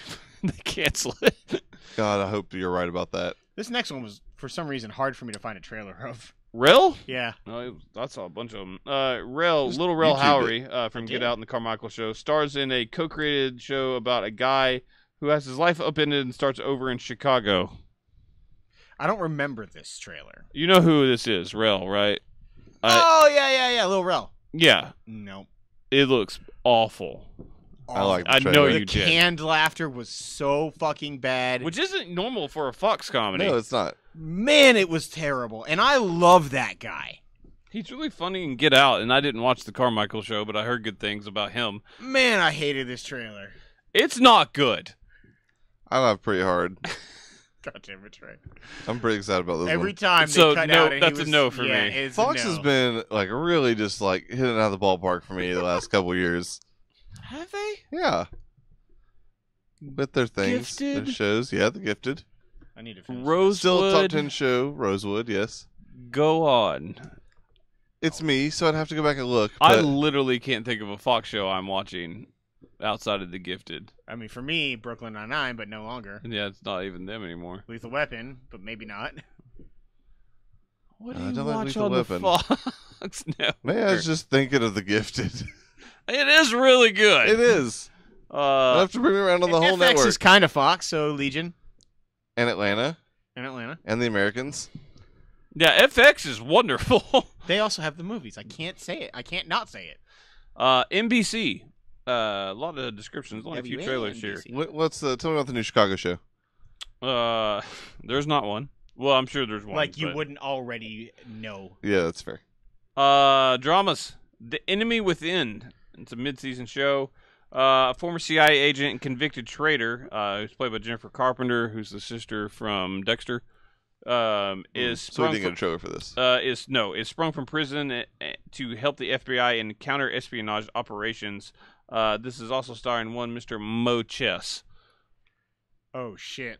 they cancel it. God, I hope you're right about that. This next one was, for some reason, hard for me to find a trailer of. Rel? Yeah. No, I saw a bunch of them. Rel, Just Little Rel YouTube Howery from I Get did. Out and the Carmichael Show, stars in a co-created show about a guy who has his life upended and starts over in Chicago. I don't remember this trailer. You know who this is, Rel, right? Oh, yeah. Lil Rel. Yeah, No. it looks awful. I like the I trailer. know The you did. canned laughter was so fucking bad. Which isn't normal for a Fox comedy. No, it's not. Man, it was terrible. And I love that guy. He's really funny in Get Out, and I didn't watch the Carmichael Show, but I heard good things about him. Man, I hated this trailer. It's not good. I laugh pretty hard. God damn it, Trey. I'm pretty excited about this Every one. time So, they cut no, out and that's he a was, no for yeah, me. it's a Fox no. has been like really just like hitting out of the ballpark for me the last couple years. Have they? Yeah. With their things, their Gifted? shows. Yeah, The Gifted. I need to finish. Rosewood, Still a top 10 show. Rosewood, yes. go on. It's me, so I'd have to go back and look. I But literally can't think of a Fox show I'm watching outside of The Gifted. I mean, for me, Brooklyn Nine-Nine, but no longer. And yeah, it's not even them anymore. Lethal Weapon, but maybe not. What I do you don't like watch Lethal on Weapon. the Fox? Fox Network. Man, I was just thinking of The Gifted. It is really good. It is. I have to bring it around on the whole FX network. is kind of Fox, so Legion And Atlanta. and Atlanta. And The Americans. Yeah, FX is wonderful. They also have the movies. I can't say it. I can't not say it. NBC. A lot of descriptions. Only a few trailers here. Tell me about the new Chicago show. There's not one. Well, I'm sure there's one. Like you but- wouldn't already know. Yeah, that's fair. Dramas. The Enemy Within. It's a mid-season show. A former CIA agent and convicted traitor, who's played by Jennifer Carpenter, who's the sister from Dexter, is So we sprung didn't get a trailer for this. is sprung from prison to help the FBI in counter-espionage operations. This is also starring one Mr. Mo Chess. Oh shit.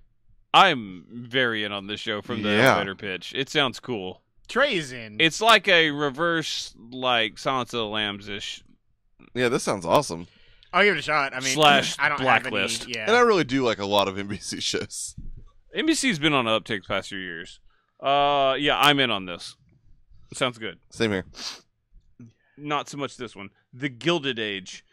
I'm very in on this show from the elevator pitch. It sounds cool. Trey's in. It's like a reverse, like Silence of the Lambs-ish. Yeah, this sounds awesome. I'll give it a shot. I mean, Slash I don't Blacklist. have any. Yeah. And I really do like a lot of NBC shows. NBC's been on an uptick the past few years. Yeah, I'm in on this. Sounds good. Same here. Not so much this one. The Gilded Age.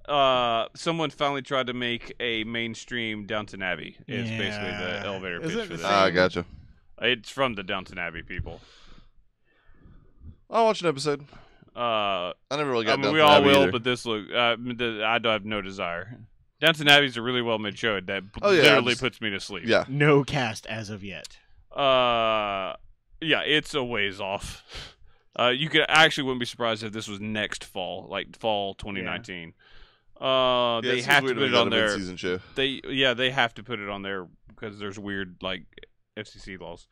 Someone finally tried to make a mainstream Downton Abbey. It's basically the elevator Is pitch it for the this. I gotcha. It's from the Downton Abbey people. I'll watch an episode. I I never really got mean, we Downton all Abbey will, either. but this look. I don't have no desire. Downton Abbey's a really well made show that Oh, yeah, literally just- puts me to sleep. Yeah. No cast as of yet. Yeah, it's a ways off. You wouldn't be surprised if this was next fall, like fall 2019. Yeah, They it seems have to weird put we it got on a there. mid-season show. They have to put it on there because there's weird like FCC laws.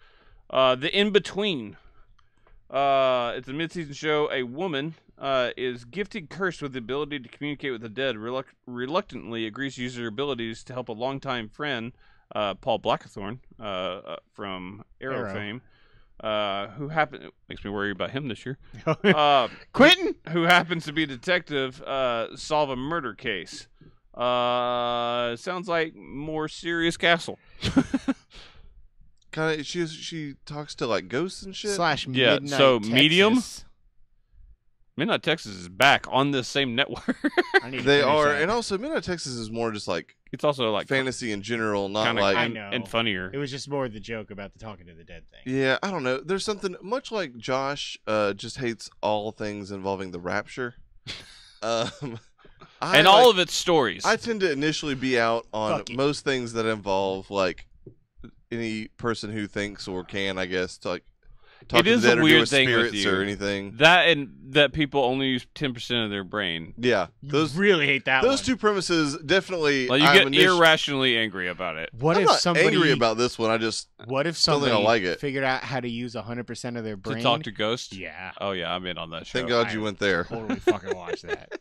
The In Between. It's a mid-season show. A woman is gifted cursed with the ability to communicate with the dead. Reluctantly agrees to use her abilities to help a longtime friend, Paul Blackthorne, from Arrow fame, who makes me worry about him this year. Quentin. Who happens to be a detective, solve a murder case. Sounds like more serious Castle. Kind of. She talks to like ghosts and shit. Slash Yeah, Midnight so Texas. Medium? Midnight Texas is back on this same network. I need to They finish are, that. and also Midnight Texas is more just like It's also like fantasy in general, not kinda like. I and, know. and funnier. It was just more the joke about the talking to the dead thing. Yeah, I don't know. There's something much like Josh just hates all things involving the rapture. And all of its stories. I tend to initially be out on Fuck it. most things that involve like any person who thinks or can, I guess, to like talk It to is the a dead or weird deal with thing with spirits you. or anything. that people only use 10% of their brain. Yeah, Those really hate that those one. two premises definitely. Like you I'm get irrationally angry about it. What I'm if not somebody angry about this one. I just What if don't think I somebody like it. figured out how to use 100% of their brain To talk to ghosts? Yeah, Oh yeah, I'm in on that show. thank God you went there. totally fucking watch that.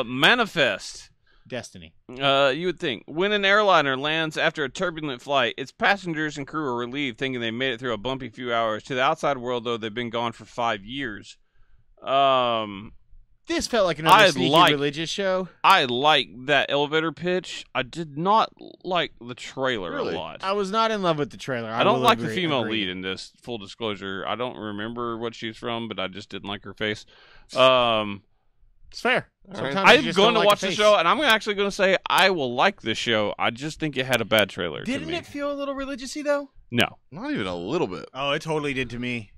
Manifest. Destiny. You would think when an airliner lands after a turbulent flight, its passengers and crew are relieved, thinking they made it through a bumpy few hours. To the outside world, though, they've been gone for 5 years. This felt like another I sneaky like- religious show. I like that elevator pitch. I did not like the trailer Really? a lot. I was not in love with the trailer. I don't will like the agree- female agree. lead in this. Full disclosure, I don't remember what she's from, but I just didn't like her face. It's fair. All Sometimes right. you I'm just going don't to like watch a the face. show, and I'm actually going to say I will like this show. I just think it had a bad trailer. Didn't to me. it feel a little religious-y though? No, Not even a little bit. Oh, it totally did to me.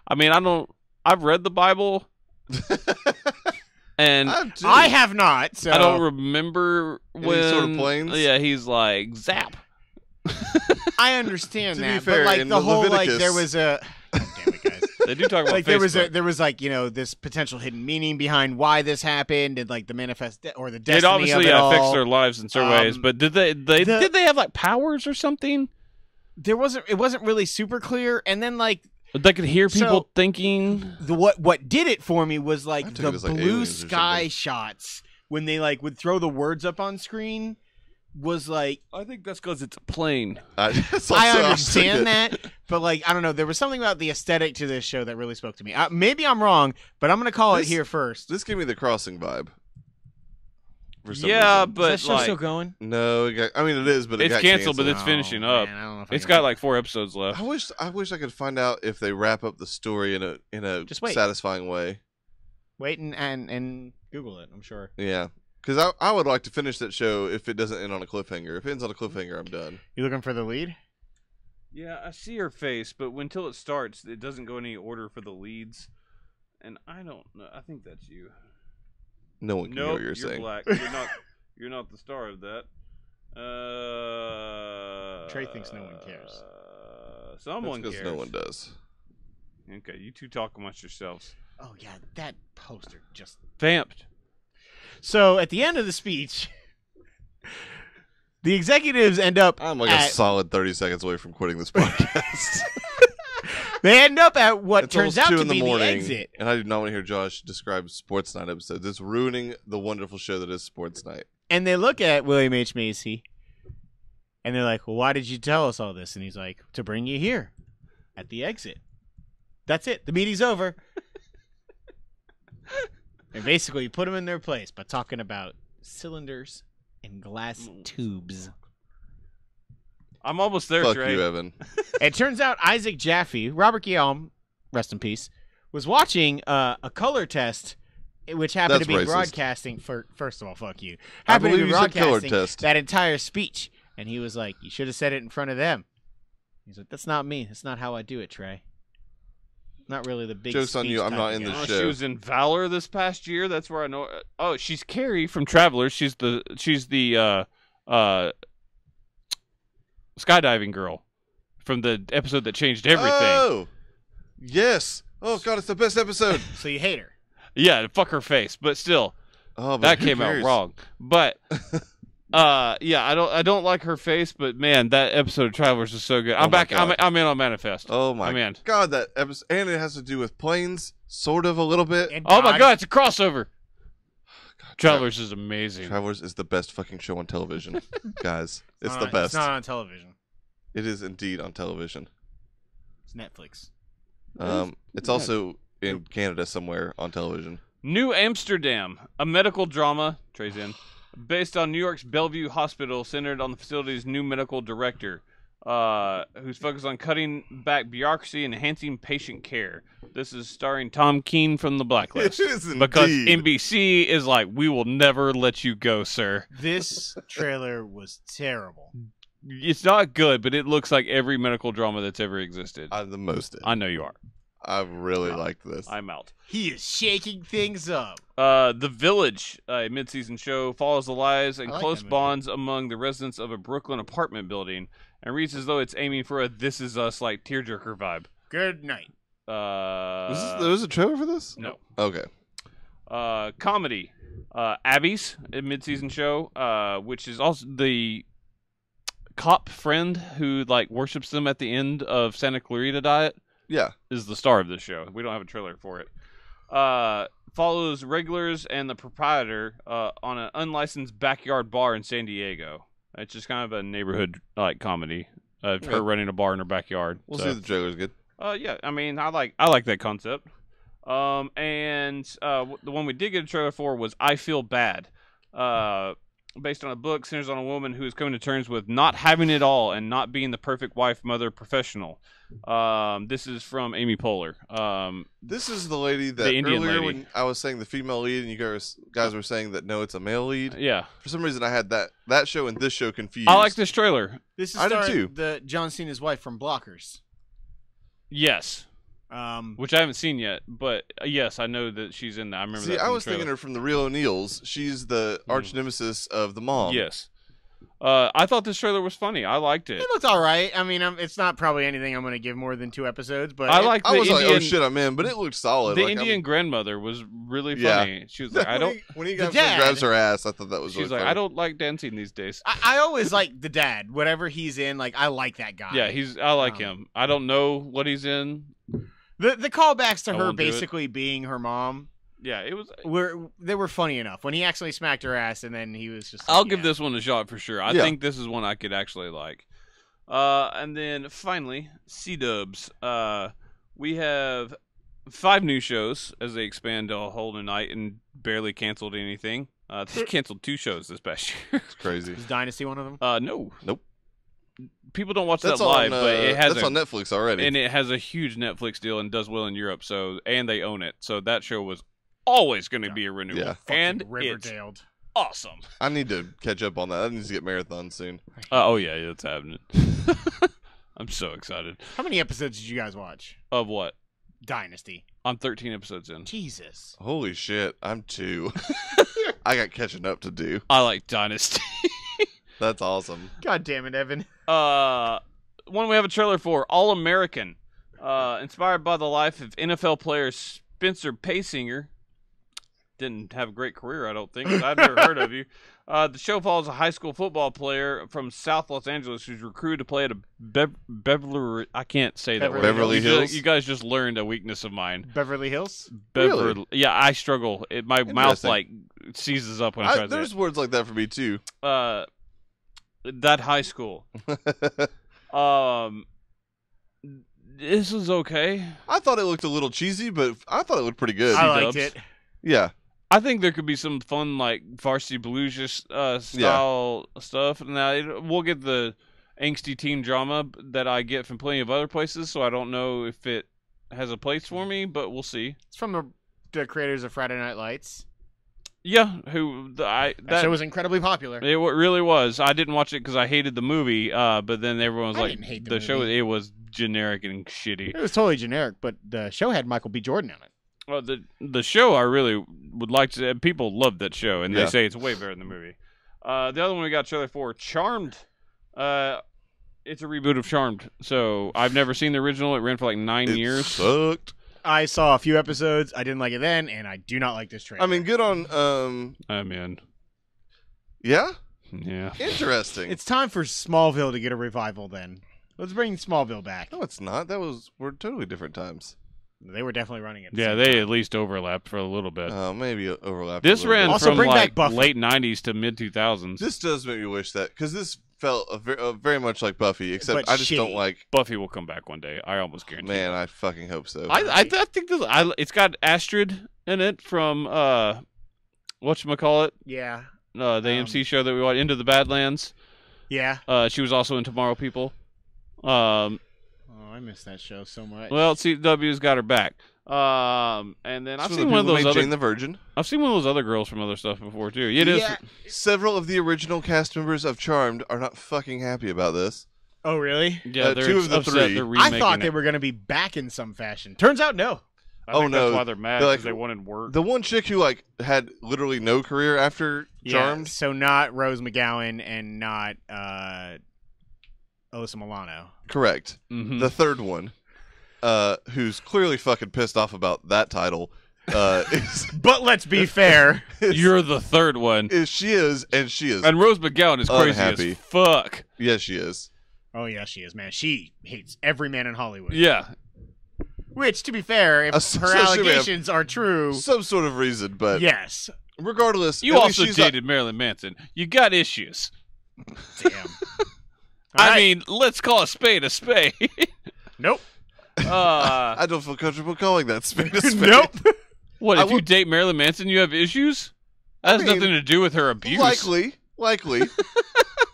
I mean I don't. I've read the Bible, and I have not. So I don't remember Any when. sort of planes? Yeah, he's like zap. I understand To be that, fair, but like in the whole like Leviticus- there was a. God damn it, guys. They do talk about Like Facebook. there was like this potential hidden meaning behind why this happened and like the or the destiny It obviously of it all. affects their lives in certain ways, but did did they have like powers or something? It wasn't really super clear, and then like They could hear people So- thinking. what did it for me was like I took the it as, like, blue aliens or sky something. shots when they like would throw the words up on screen was like I think that's because it's a plane. That's I also- understand that, but like I don't know, there was something about the aesthetic to this show that really spoke to me. Maybe I'm wrong, but I'm gonna call This- it here first. This gave me the Crossing vibe. For some Yeah, reason. but Is that show like, still going? No, I mean it is, but it it's got canceled, but canceled. it's finishing up. Man, I don't know if I It's can- got like 4 episodes left. I wish I could find out if they wrap up the story in a Just wait. satisfying way. Wait and Google it. I'm sure. Yeah, because I would like to finish that show if it doesn't end on a cliffhanger. If it ends on a cliffhanger, I'm done. You looking for the lead? Yeah, I see her face, but until it starts, it doesn't go in any order for the leads. And I don't know. I think that's you. No one can hear Nope, what you're saying. black. You're not. You're not the star of that. Trey thinks no one cares. Someone That's cares. because no one does. Okay, you two talk amongst yourselves. Oh yeah, that poster just. Vamped. So at the end of the speech, the executives end up. I'm like at, a solid 30 seconds away from quitting this podcast. They end up at what It's turns almost out 2 to in the be morning, the exit. and I do not want to hear Josh describe Sports Night episodes. It's ruining the wonderful show that is Sports Night. And they look at William H. Macy, and they're like, "Well, why did you tell us all this?" And he's like, "To bring you here, at the exit. That's it. The meeting's over." And basically, you put them in their place by talking about cylinders and glass tubes. I'm almost there, Fuck Trey. you, Evan. It turns out Isaac Jaffe, Robert Guillaume, rest in peace, was watching a color test, which happened That's to be racist. broadcasting. First of all, fuck you. I Happened to believe be you said color broadcasting test. that entire speech, and he was like, "You should have said it in front of them." He's like, "That's not me. That's not how I do it, Trey. Not really the big." Joke's on you, speech I'm type not of in guy." this Oh, show. she was in Valor this past year. That's where I know. Oh, she's Carrie from Travelers. She's the skydiving girl from the episode that changed everything. Oh, yes. Oh God, it's the best episode. So you hate her. Yeah, fuck her face, but still, Oh, but that who came out cares? wrong. But yeah, I don't like her face, but man, that episode of Travelers is so good. Oh I'm my back. I'm God. in on Manifest. Oh my I'm in. God, that episode, and it has to do with planes, sort of a little bit. And Oh my Dodge- God, it's a crossover. God, Travelers is amazing. Travelers is the best fucking show on television, guys. It's not the on- best. It's not on television. It is indeed on television. It's Netflix. It's also in Canada somewhere on television. New Amsterdam, a medical drama, Trey's in, based on New York's Bellevue Hospital, centered on the facility's new medical director, who's focused on cutting back bureaucracy and enhancing patient care. This is starring Tom Keane from The Blacklist. It is Because indeed. NBC is like, we will never let you go, sir. This trailer was terrible. It's not good, but it looks like every medical drama that's ever existed. I'm the most in. I know you are. I really liked this. I'm out. He is shaking things up. The Village, a mid-season show, follows the lives and I like close that movie. bonds among the residents of a Brooklyn apartment building, and reads as though it's aiming for a "This Is Us" like tearjerker vibe. Good night. There was a trailer for this? No. Okay. Comedy, Abby's, a mid-season show, which is also the cop friend who like worships them at the end of Santa Clarita Diet. Yeah. Is the star of this show. We don't have a trailer for it. Follows regulars and the proprietor on an unlicensed backyard bar in San Diego. It's just kind of a neighborhood like comedy of Yeah. her running a bar in her backyard. We'll So, see if the trailer's good. yeah, I mean, I like that concept. And the one we did get a trailer for was I Feel Bad. Based on a book, centers on a woman who is coming to terms with not having it all and not being the perfect wife, mother, professional. This is from Amy Poehler. This is the lady that The Indian earlier lady. when I was saying the female lead and you guys were saying that no, it's a male lead. Yeah, For some reason, I had that show and this show confused. I like this trailer. This is I do starring too. the John Cena's wife from Blockers. Yes, Um, which I haven't seen yet, but yes, I know that she's in that. I remember See, that. I from was the trailer. thinking her from the Real O'Neills. She's the arch nemesis of the mom. Yes. I thought this trailer was funny. I liked it. it looked all right. I mean, it's not probably anything I'm going to give more than 2 episodes, but I like the I was Indian. like, oh shit, I'm in, but it looked solid. the Like, Indian grandmother was really Yeah. funny. She was like, I don't. When he The comes dad- and grabs her ass, I thought that was. She's really like, funny. I don't like dancing these days. I always like the dad. Whatever he's in, like I like that guy. Yeah, I like Oh. him. I don't know what he's in. The callbacks to I her won't do it. basically being her mom Yeah, it was. they were funny enough when he actually smacked her ass, and then he was just. I'll like, give yeah. this one a shot for sure. I Yeah. think this is one I could actually like. And then finally, C-Dubs. We have 5 new shows as they expand to a whole new night and barely canceled anything. They canceled 2 shows this past year. It's crazy. Is Dynasty one of them? No. Nope. People don't watch That's that live, on, but it has that's on Netflix already. and it has a huge Netflix deal and does well in Europe. So and they own it. So that show was always going to be a renewal. Yeah. And it's Riverdale. awesome. I need to catch up on that. I need to get marathon soon. Oh yeah, it's happening. I'm so excited. How many episodes did you guys watch? Of what? Dynasty. I'm 13 episodes in. Jesus. Holy shit, I'm 2. I got catching up to do. I like Dynasty. That's awesome. God damn it, Evan. One we have a trailer for, All American. Inspired by the life of NFL player Spencer Paysinger. Didn't have a great career, I don't think, 'cause I've never heard of you. The show follows a high school football player from South Los Angeles who's recruited to play at a Beverly. I can't say that word. Beverly Hills? You guys just learned a weakness of mine. Beverly Hills? Beverly. Really? Yeah, I struggle. My mouth like seizes up when I try to say There's words like that for me too. it. That high school. This is okay. I thought it looked a little cheesy, but I thought it looked pretty good. I liked C-dubs. it. Yeah. I think there could be some fun, like Varsity Blues style stuff. Now we'll get the angsty teen drama that I get from plenty of other places, so I don't know if it has a place for me, but we'll see. It's from the creators of Friday Night Lights. Yeah, That show was incredibly popular. It really was. I didn't watch it because I hated the movie, but then everyone was I like, didn't hate the the show. movie. It was generic and shitty. It was totally generic, but the show had Michael B. Jordan in it. Well, the show I really would like to. People love that show, and they say it's way better than the movie. The other one we got trailer for, Charmed. It's a reboot of Charmed. So I've never seen the original. It ran for like 9 It years. sucked. I saw a few episodes. I didn't like it then, and I do not like this trailer. I mean, good on. I'm in. Yeah. Yeah. Interesting. It's time for Smallville to get a revival. Then let's bring Smallville back. No, it's not. We're totally different times. They were definitely running it. Yeah, they at least overlapped for a little bit. Maybe overlap. This a little ran bit. Also from bring back like Buffy. late 90s to mid 2000s. This does make me wish that because this felt very much like Buffy, except But I just don't shitty. like. Buffy will come back one day. I almost guarantee. Man, I fucking hope so. I think this. It's got Astrid in it from whatchamacallit, Yeah. the AMC show that we watched, Into the Badlands. Yeah. She was also in Tomorrow People. Oh, I miss that show so much. Well, CW's got her back. And then I've So seen the one of people those make other. Jane the Virgin. I've seen one of those other girls from other stuff before too. It is. Yeah. Several of the original cast members of Charmed are not fucking happy about this. Oh, really? Yeah, they're 2 of the upset 3. they're I remaking thought they it. were going to be back in some fashion. Turns out, no. I think no. that's why they're mad They're because like- they wanted work. The one chick who had literally no career after Charmed. Yeah, so not Rose McGowan and not Alyssa Milano. Correct. Mhm. The third one, who's clearly fucking pissed off about that title, is But let's be fair. You're the third one, she is. and Rose McGowan is crazy Unhappy. as fuck. Yes, she is. Oh, yeah, she is, man. She hates every man in Hollywood. Yeah, Which, to be fair, if So her she may have allegations are true, Some sort of reason, but yes. regardless, you at least also she's dated Marilyn Manson. You got issues. Damn. I Alright. mean, let's call a spade a spade. Nope. I don't feel comfortable calling that spade a spade. Nope. What, I if you date Marilyn Manson, you have issues? That has I mean, nothing to do with her abuse. Likely,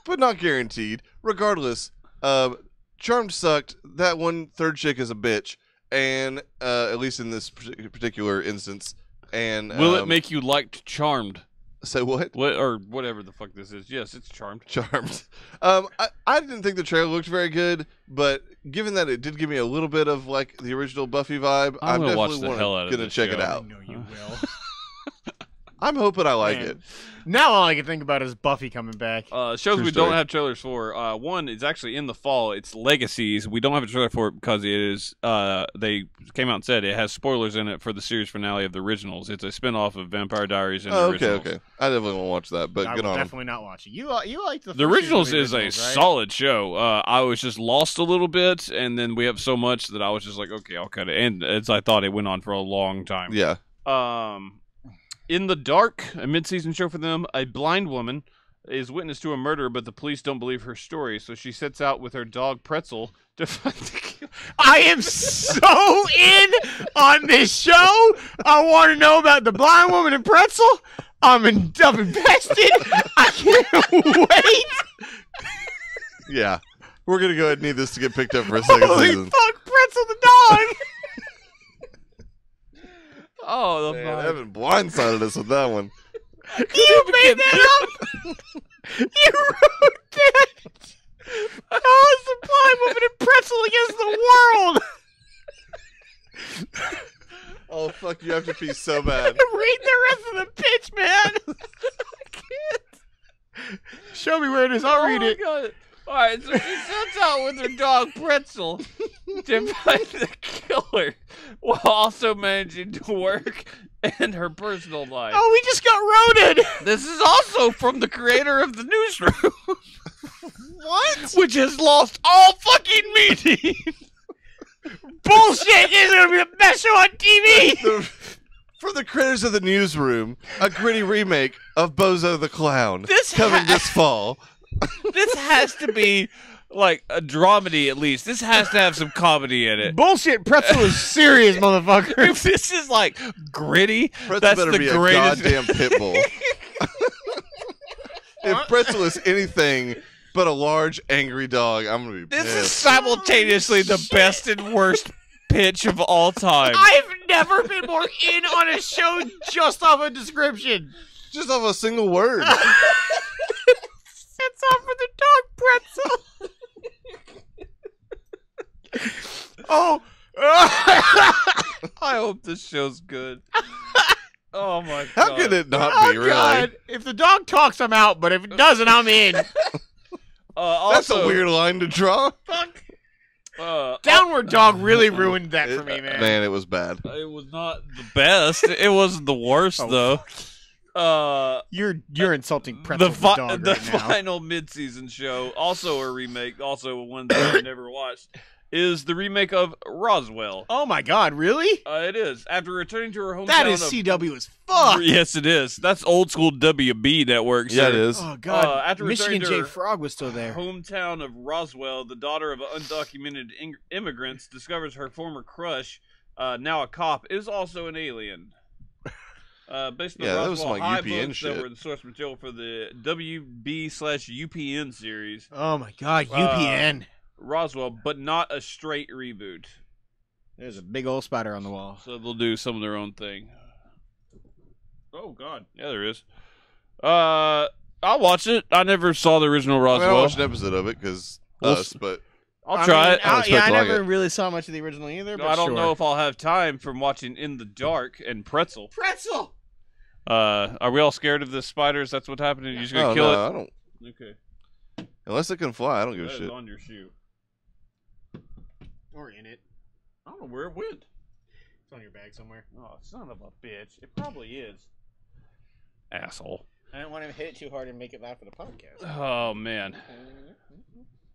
but not guaranteed. Regardless, Charmed sucked. That one third chick is a bitch, and at least in this particular instance. And Will it make you liked Charmed? say what? What or whatever the fuck this is? Yes, it's Charmed. Charmed. I didn't think the trailer looked very good, but given that it did give me a little bit of like the original Buffy vibe, I'm gonna watch definitely the hell out of gonna this check show. it I out. know you will. I'm hoping I like Man. it. Now all I can think about is Buffy coming back. Shows True we story. don't have trailers for. One is actually in the fall. It's Legacies. We don't have a trailer for it because it is. They came out and said it has spoilers in it for the series finale of the originals. It's a spinoff of Vampire Diaries and the Okay, originals. okay. I definitely won't watch that, but I good will on 'em. definitely not watch it. You like the The first season of originals the is a originals, right? solid show. I was just lost a little bit, and then we have so much that I was just like, okay, I'll cut it. And as I thought, it went on for a long time. Yeah. In the Dark, a mid-season show for them, a blind woman is witness to a murder, but the police don't believe her story, so she sets out with her dog Pretzel to find the killer. I am so in on this show. I want to know about the blind woman and pretzel. I'm invested. I can't wait. Yeah. We're going to go ahead and need this to get picked up for a second Holy season. fuck, Pretzel the dog. Oh, the Man, fuck. Evan blindsided us with that one. You made that up. You wrote that. Oh, Sublime moving a pretzel against the world. Oh, fuck, you have to pee so bad. Read the rest of the pitch, man. I can't. Show me where it is. I'll read it. God. All right, so she sets out with her dog Pretzel to find the killer while also managing to work and her personal life. Oh, we just got roaded. This is also from the creator of the newsroom. What? Which has lost all fucking meaning. Bullshit. This is going to be the best show on TV. For the creators of the newsroom, a gritty remake of Bozo the Clown coming this fall. This has to be like a dramedy at least. This has to have some comedy in it. Bullshit. Pretzel is serious, motherfucker. If this is like gritty, Pretzel that's better the be greatest. a goddamn pit bull. If Pretzel is anything but a large, angry dog, I'm going to be This pissed. is simultaneously the best and worst pitch of all time. I've never been more in on a show just off a description. Just off a single word. It's off for the dog pretzel. Oh. I hope this show's good. Oh my god. How could it not Oh, be, really? God. If the dog talks, I'm out, but if it doesn't, I'm in. That's a weird line to draw. Fuck. Uh, Downward Dog really ruined that for me, man. Man, it was bad. it was not the best. It wasn't the worst though. You're insulting Pretzel the dog the right now. final mid-season show, also a remake, also one that I've never watched, is the remake of Roswell. Oh my God, really? It is. After returning to her hometown That is of CW as fuck. Yes, it is. That's old school WB network. Yeah, sir. it is. Oh God, After Michigan returning J to her Frog was still there. hometown of Roswell, the daughter of undocumented immigrants discovers her former crush, now a cop, is also an alien. Based on the Yeah, that was Roswell some, High like, UPN books shit. that were the source material for the WB/UPN series. Oh my God, UPN. Roswell, but not a straight reboot. There's a big old spider on the wall. So they'll do some of their own thing. Oh God, yeah, there is. I'll watch it. I never saw the original I mean, I Roswell. watched an episode of it because We'll us, but I'll try it. I don't expect I to like never it. really saw much of the original either. But I don't sure. know if I'll have time from watching In the Dark and Pretzel. Pretzel. Are we all scared of the spiders? That's what happened. And you're just gonna oh, kill no, it? I don't. Okay. Unless it can fly, I don't give a That is shit. on your shoe. Or in it. I don't know where it went. It's on your bag somewhere. Oh, son of a bitch! It probably is. Asshole. I don't want to hit it too hard and make it loud for the podcast. Oh man.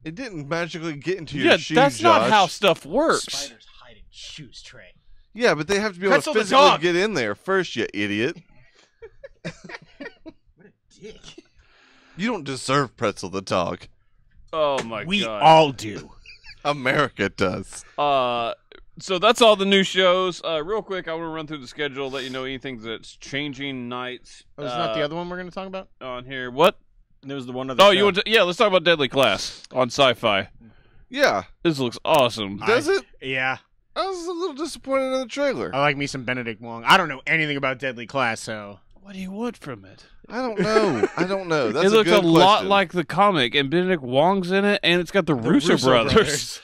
It didn't magically get into Yeah, your shoes, that's not Josh. how stuff works. Spiders hide in shoes, Trey. Yeah, but they have to be able Pretzel to the physically dog. get in there first, you idiot. What a dick. You don't deserve Pretzel the dog. Oh my We god. all do. America does. So that's all the new shows. Real quick, I want to run through the schedule, let you know anything that's changing nights. Oh, is not the other one we're going to talk about? On here. What? There was the one other. Oh, show. you want to? Yeah, let's talk about Deadly Class on Sci-Fi. Yeah. This looks awesome. Does it? Yeah. I was a little disappointed in the trailer. I like me some Benedict Wong. I don't know anything about Deadly Class, so. What do you want from it? I don't know. I don't know. That's it looks good a lot question. like the comic, and Benedict Wong's in it, and it's got the Russo brothers.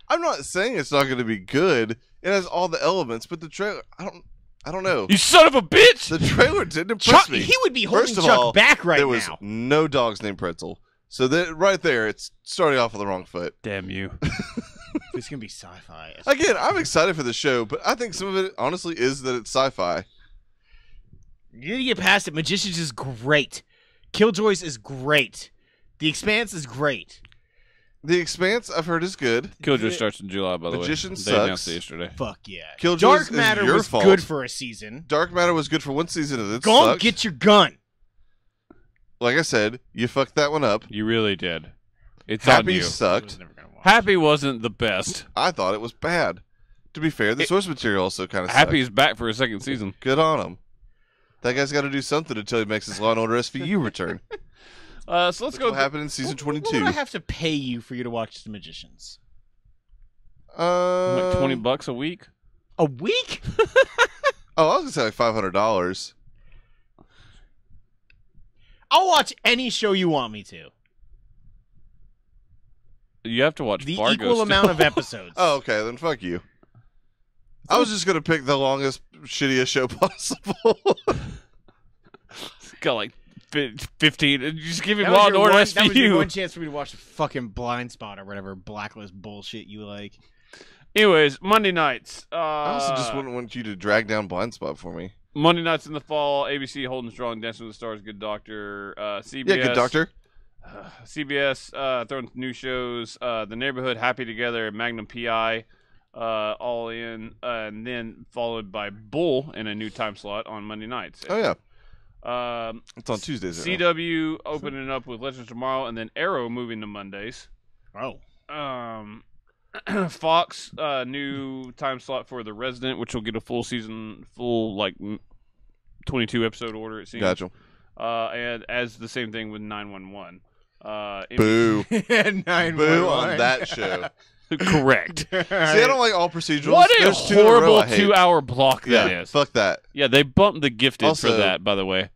I'm not saying it's not going to be good. It has all the elements, but the trailer, I don't know. You son of a bitch! The trailer didn't impress Chuck, me. he would be holding First of Chuck all, back right there was now. no dogs named Pretzel. So that right there, it's starting off on the wrong foot. Damn you. It's going to be sci-fi. Again, I'm excited for the show, but I think some of it, honestly, is that it's sci-fi. You need to get past it. Magicians is great. Killjoys is great. The Expanse is great. The Expanse, I've heard, is good. Killjoy starts in July, by the Magician way. sucks. They announced it yesterday. Fuck yeah. Killjoys Dark is Matter your was fault. good for a season. Dark Matter was good for one season, and it Go and sucked. get your gun. Like I said, you fucked that one up. You really did. It's on Happy you. sucked. Happy wasn't the best. I thought it was bad. To be fair, the source material also kind of Happy sucked. is back for a second season. Good on him. That guy's got to do something until he makes his Law & Order SVU return. So let's go. What happened in season 22? What would I have to pay you for you to watch The Magicians? Like $20 a week. A week? Oh, I was gonna say like $500. I'll watch any show you want me to. You have to watch The Fargo equal still. amount of episodes. Oh, okay, then fuck you. I was just gonna pick the longest, shittiest show possible. Got like 15. Just give him That Law was and your Order one- That was your SVU. one chance for me to watch fucking Blind Spot or whatever blacklist bullshit you like. Anyways, Monday nights. I also just wouldn't want you to drag down Blind Spot for me. Monday nights in the fall. ABC holding strong. Dancing with the Stars. Good Doctor. CBS. Yeah, good doctor. CBS throwing new shows. The Neighborhood, Happy Together, Magnum PI, all in, and then followed by Bull in a new time slot on Monday nights. Oh yeah, Um, it's on Tuesdays. Right now. CW opening up with Legends Tomorrow, and then Arrow moving to Mondays. Oh. Fox new time slot for The Resident, which will get a full season, 22 episode order. It seems. Gotcha. And as the same thing with 911. Boo. 911. Boo on that show. Correct. See, I don't like all procedurals. What a There's two in a row horrible I hate. 2-hour block Yeah, that is. fuck that. Yeah, they bumped The Gifted Also- for that, by the way.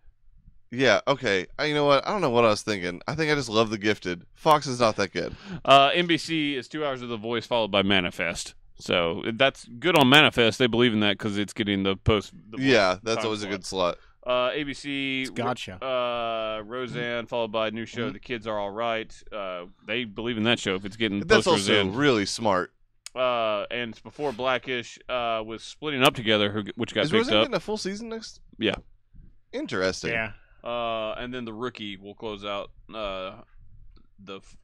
Yeah, okay. You know what? I don't know what I was thinking. I think I just love The Gifted. Fox is not that good. NBC is 2 hours of The Voice followed by Manifest. So that's good on Manifest. They believe in that because it's getting the post. The Voice Yeah, that's time always slot. a good slot. ABC, It's Gotcha. Roseanne, followed by a new show, The Kids Are All Right. They believe in that show if it's getting But that's post also Roseanne. really smart. And it's before Blackish was splitting up together, which got Is picked Roseanne up. getting a full season next? Yeah. Interesting. Yeah. And then The Rookie will close out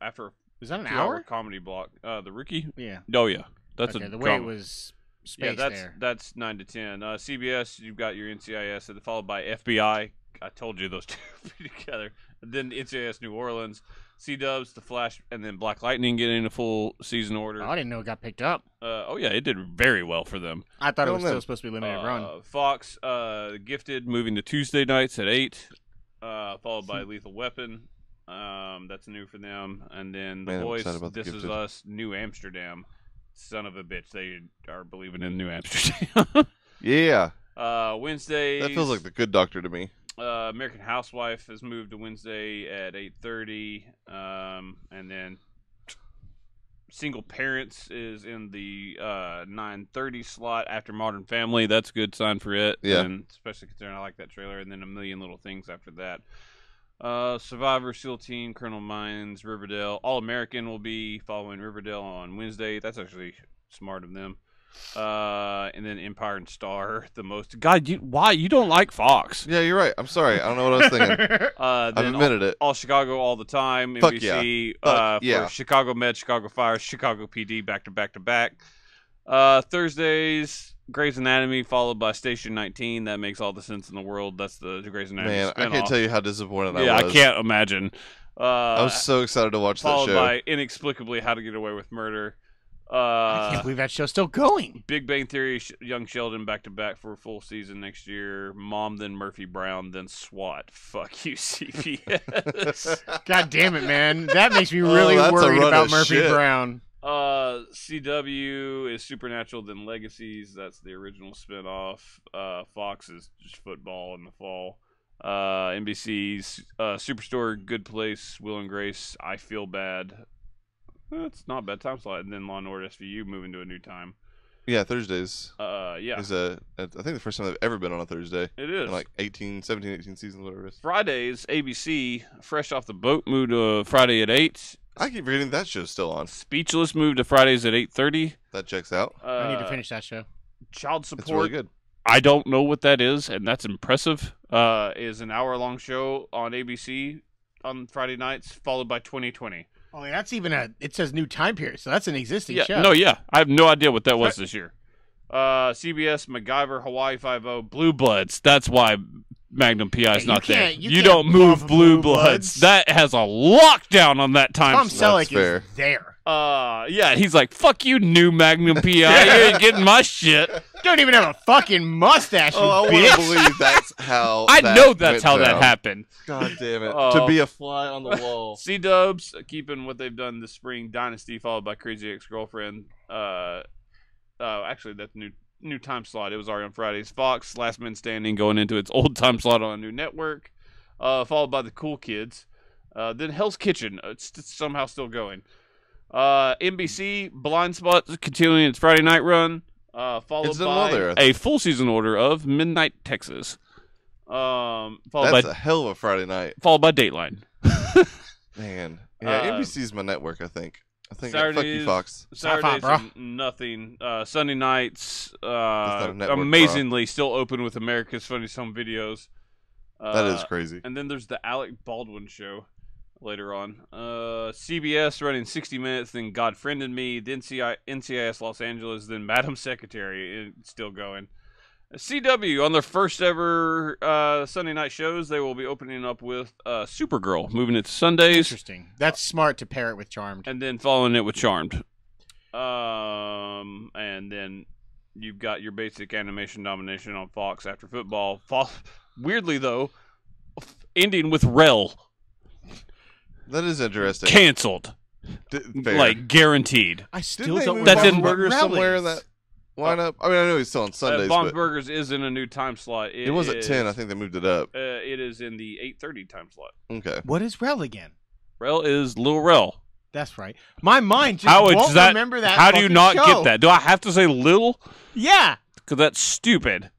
after Is that an 2-hour hour? comedy block. The Rookie? Yeah. Oh, yeah. That's okay, a the way it drama. was Yeah, spaced there. that's 9 to 10. CBS, you've got your NCIS, and followed by FBI. I told you those two be together. And then NCIS New Orleans, C-Dubs, The Flash, and then Black Lightning getting a full season order. Oh, I didn't know it got picked up. Oh yeah, it did very well for them. I thought it Go was on still then. supposed to be limited run. Fox, Gifted, moving to Tuesday nights at 8, followed by Lethal Weapon. That's new for them. And then The Man, I'm Voice, excited about The This Is Gifted. Us, New Amsterdam. Son of a bitch, they are believing in New Amsterdam. Yeah. Wednesdays. That feels like the good doctor to me. American Housewife has moved to Wednesday at 8:30, and then Single Parents is in the 9:30 slot after Modern Family. That's a good sign for it. Yeah. And especially considering I like that trailer. And then A Million Little Things after that. Survivor, SEAL Team, Colonel Mines, Riverdale. All American will be following Riverdale on Wednesday. That's actually smart of them. And then Empire and Star, the most. God, why you don't like Fox? Yeah, you're right. I'm sorry. I don't know what I was thinking. I've Then admitted it. all Chicago all the time. Fuck NBC Fuck yeah. for Chicago Med, Chicago Fire, Chicago PD back to back to back. Thursdays, Grey's Anatomy followed by Station 19. That makes all the sense in the world. That's the Grey's Anatomy Man, I spinoff. can't tell you how disappointed I Yeah, was. I can't imagine. I was so excited to watch that followed show. by Inexplicably How to Get Away with Murder. I can't believe that show's still going. Big Bang Theory, Young Sheldon back to back for a full season next year. Mom, then Murphy Brown, then SWAT. Fuck you, CBS. God damn it, man. That makes me really that's a worried run about of Murphy shit. Brown. CW is Supernatural, then Legacies. That's the original spinoff. Fox is just football in the fall. NBC's Superstore, Good Place, Will and Grace, I Feel Bad. It's not a bad time slot. And then Law and Order SVU moving to a new time. Yeah, Thursdays. Yeah, Is I think the first time they've ever been on a Thursday. it is. In like 17, 18 seasons, whatever it is. Fridays, ABC, Fresh Off the Boat moved to Friday at 8. I keep forgetting that show's still on. Speechless moved to Fridays at 8:30. That checks out. I need to finish that show. Child It's Support. really good. I don't know what that is, and that's impressive. Is an hour-long show on ABC on Friday nights, followed by 2020. Oh, yeah, that's even it says new time period, so that's an existing Yeah, show. no, yeah, I have no idea what that was this year. CBS, MacGyver, Hawaii Five-0, Blue Bloods. That's why Magnum PI is Yeah, not there. you You can't don't move bump Blue Blue Bloods. Bloods. That has a lockdown on that time Tom slot. Selleck fair. is there. Yeah, he's like, fuck you, new Magnum PI. You ain't getting my shit. Don't even have a fucking mustache, you Oh, I want bitch. to believe that's how. I that know that's went how that down. happened. God damn it! Oh. To be a fly on the wall. C-Dubs, keeping what they've done this spring. Dynasty, followed by Crazy Ex-Girlfriend. Actually, that's new time slot. It was already on Fridays. Fox, Last Man Standing, going into its old time slot on a new network. Followed by The Cool Kids. Then Hell's Kitchen. It's somehow still going. NBC, Blind Spot, continuing its Friday night run. Followed It's done by well there. a full season order of Midnight Texas. Followed That's by a hell of a Friday night, Dateline. man. Yeah, NBC's my network. I think. Fuck you, Fox. Saturdays, bro. nothing. Sunday nights, not a network, amazingly still open with America's Funniest Home Videos. That is crazy. And then there's the Alec Baldwin show later on. CBS running 60 Minutes, then God Friended Me, then NCIS Los Angeles, then Madam Secretary, it's still going. CW, on their first ever Sunday night shows, they will be opening up with Supergirl, moving it to Sundays, Interesting. That's smart to pair it with Charmed. and then following it with Charmed. And then you've got your basic animation domination on Fox after football. Weirdly, though, ending with Rel. That is interesting. Canceled. Fair. Like, guaranteed. I Didn't still they don't move That's remember in- what Burger Rel somewhere is. in that lineup? I mean, I know he's still on Sundays, Bob's but Burgers is in a new time slot. it was at 10. I think they moved it up. It is in the 8:30 time slot. Okay. What is Rel again? Rel is Lil Rel. That's right. My mind just How won't is that? remember that. How do you fucking not show. get that? Do I have to say Lil? Yeah. Because that's stupid.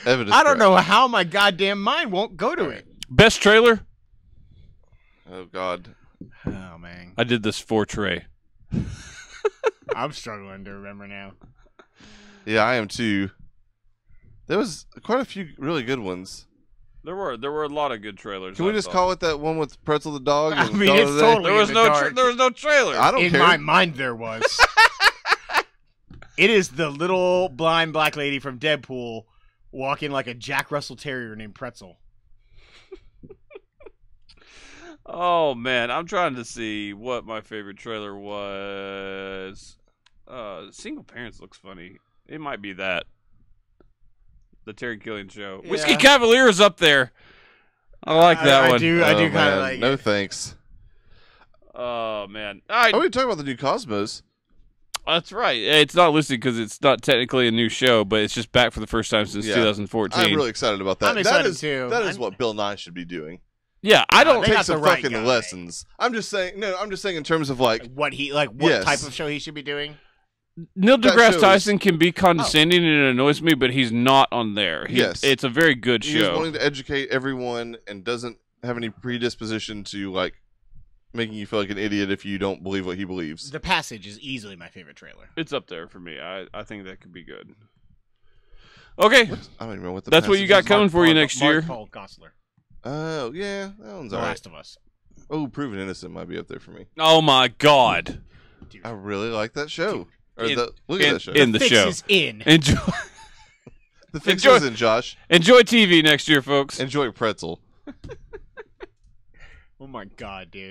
Evidence I don't correct. know how my goddamn mind won't go to it. Best trailer? Oh God. Oh man, I did this for Trey. I'm struggling to remember now. Yeah, I am too. There was quite a few really good ones. There were a lot of good trailers. Can we I just thought. call it that one with Pretzel the dog? I and mean, call it it's a day? totally- There was in the no dark. there was no trailer. I don't In care. my mind, there was. It is the little blind black lady from Deadpool walking like a Jack Russell Terrier named Pretzel. Oh man, I'm trying to see what my favorite trailer was. Single Parents looks funny. It might be that. The Terry Gilliam show. Yeah. Whiskey Cavalier is up there. I like that I one. do Oh, kind of man, like no it. thanks. Oh man. All right. Oh, we talking about the new Cosmos. That's right. It's not listed because it's not technically a new show, but it's just back for the first time since Yeah. 2014. I'm really excited about that. I'm excited that is, too. That is I'm- what Bill Nye should be doing. Yeah, I don't. They Take got some the right fucking guy. lessons. I'm just saying. No, I'm just saying in terms of like. what Yes. type of show he should be doing. Neil that deGrasse shows- Tyson can be condescending and it annoys me, but he's not on there. Yes. It's a very good He's show. wanting to educate everyone and doesn't have any predisposition to like making you feel like an idiot if you don't believe what he believes. The Passage is easily my favorite trailer. It's up there for me. I think that could be good. Okay, I don't even remember what the. that's what you got passage is. coming for you next Mark year. Paul Gosselaar, Oh yeah, that one's The alright. Last of Us. Oh, Proven Innocent might be up there for me. Oh my God! Dude. I really like that show. Or In- look at that show. in the Fix show. is in. Enjoy, The fix enjoy- isn't Josh. enjoy TV next year, folks. Enjoy Pretzel. Oh my god, dude.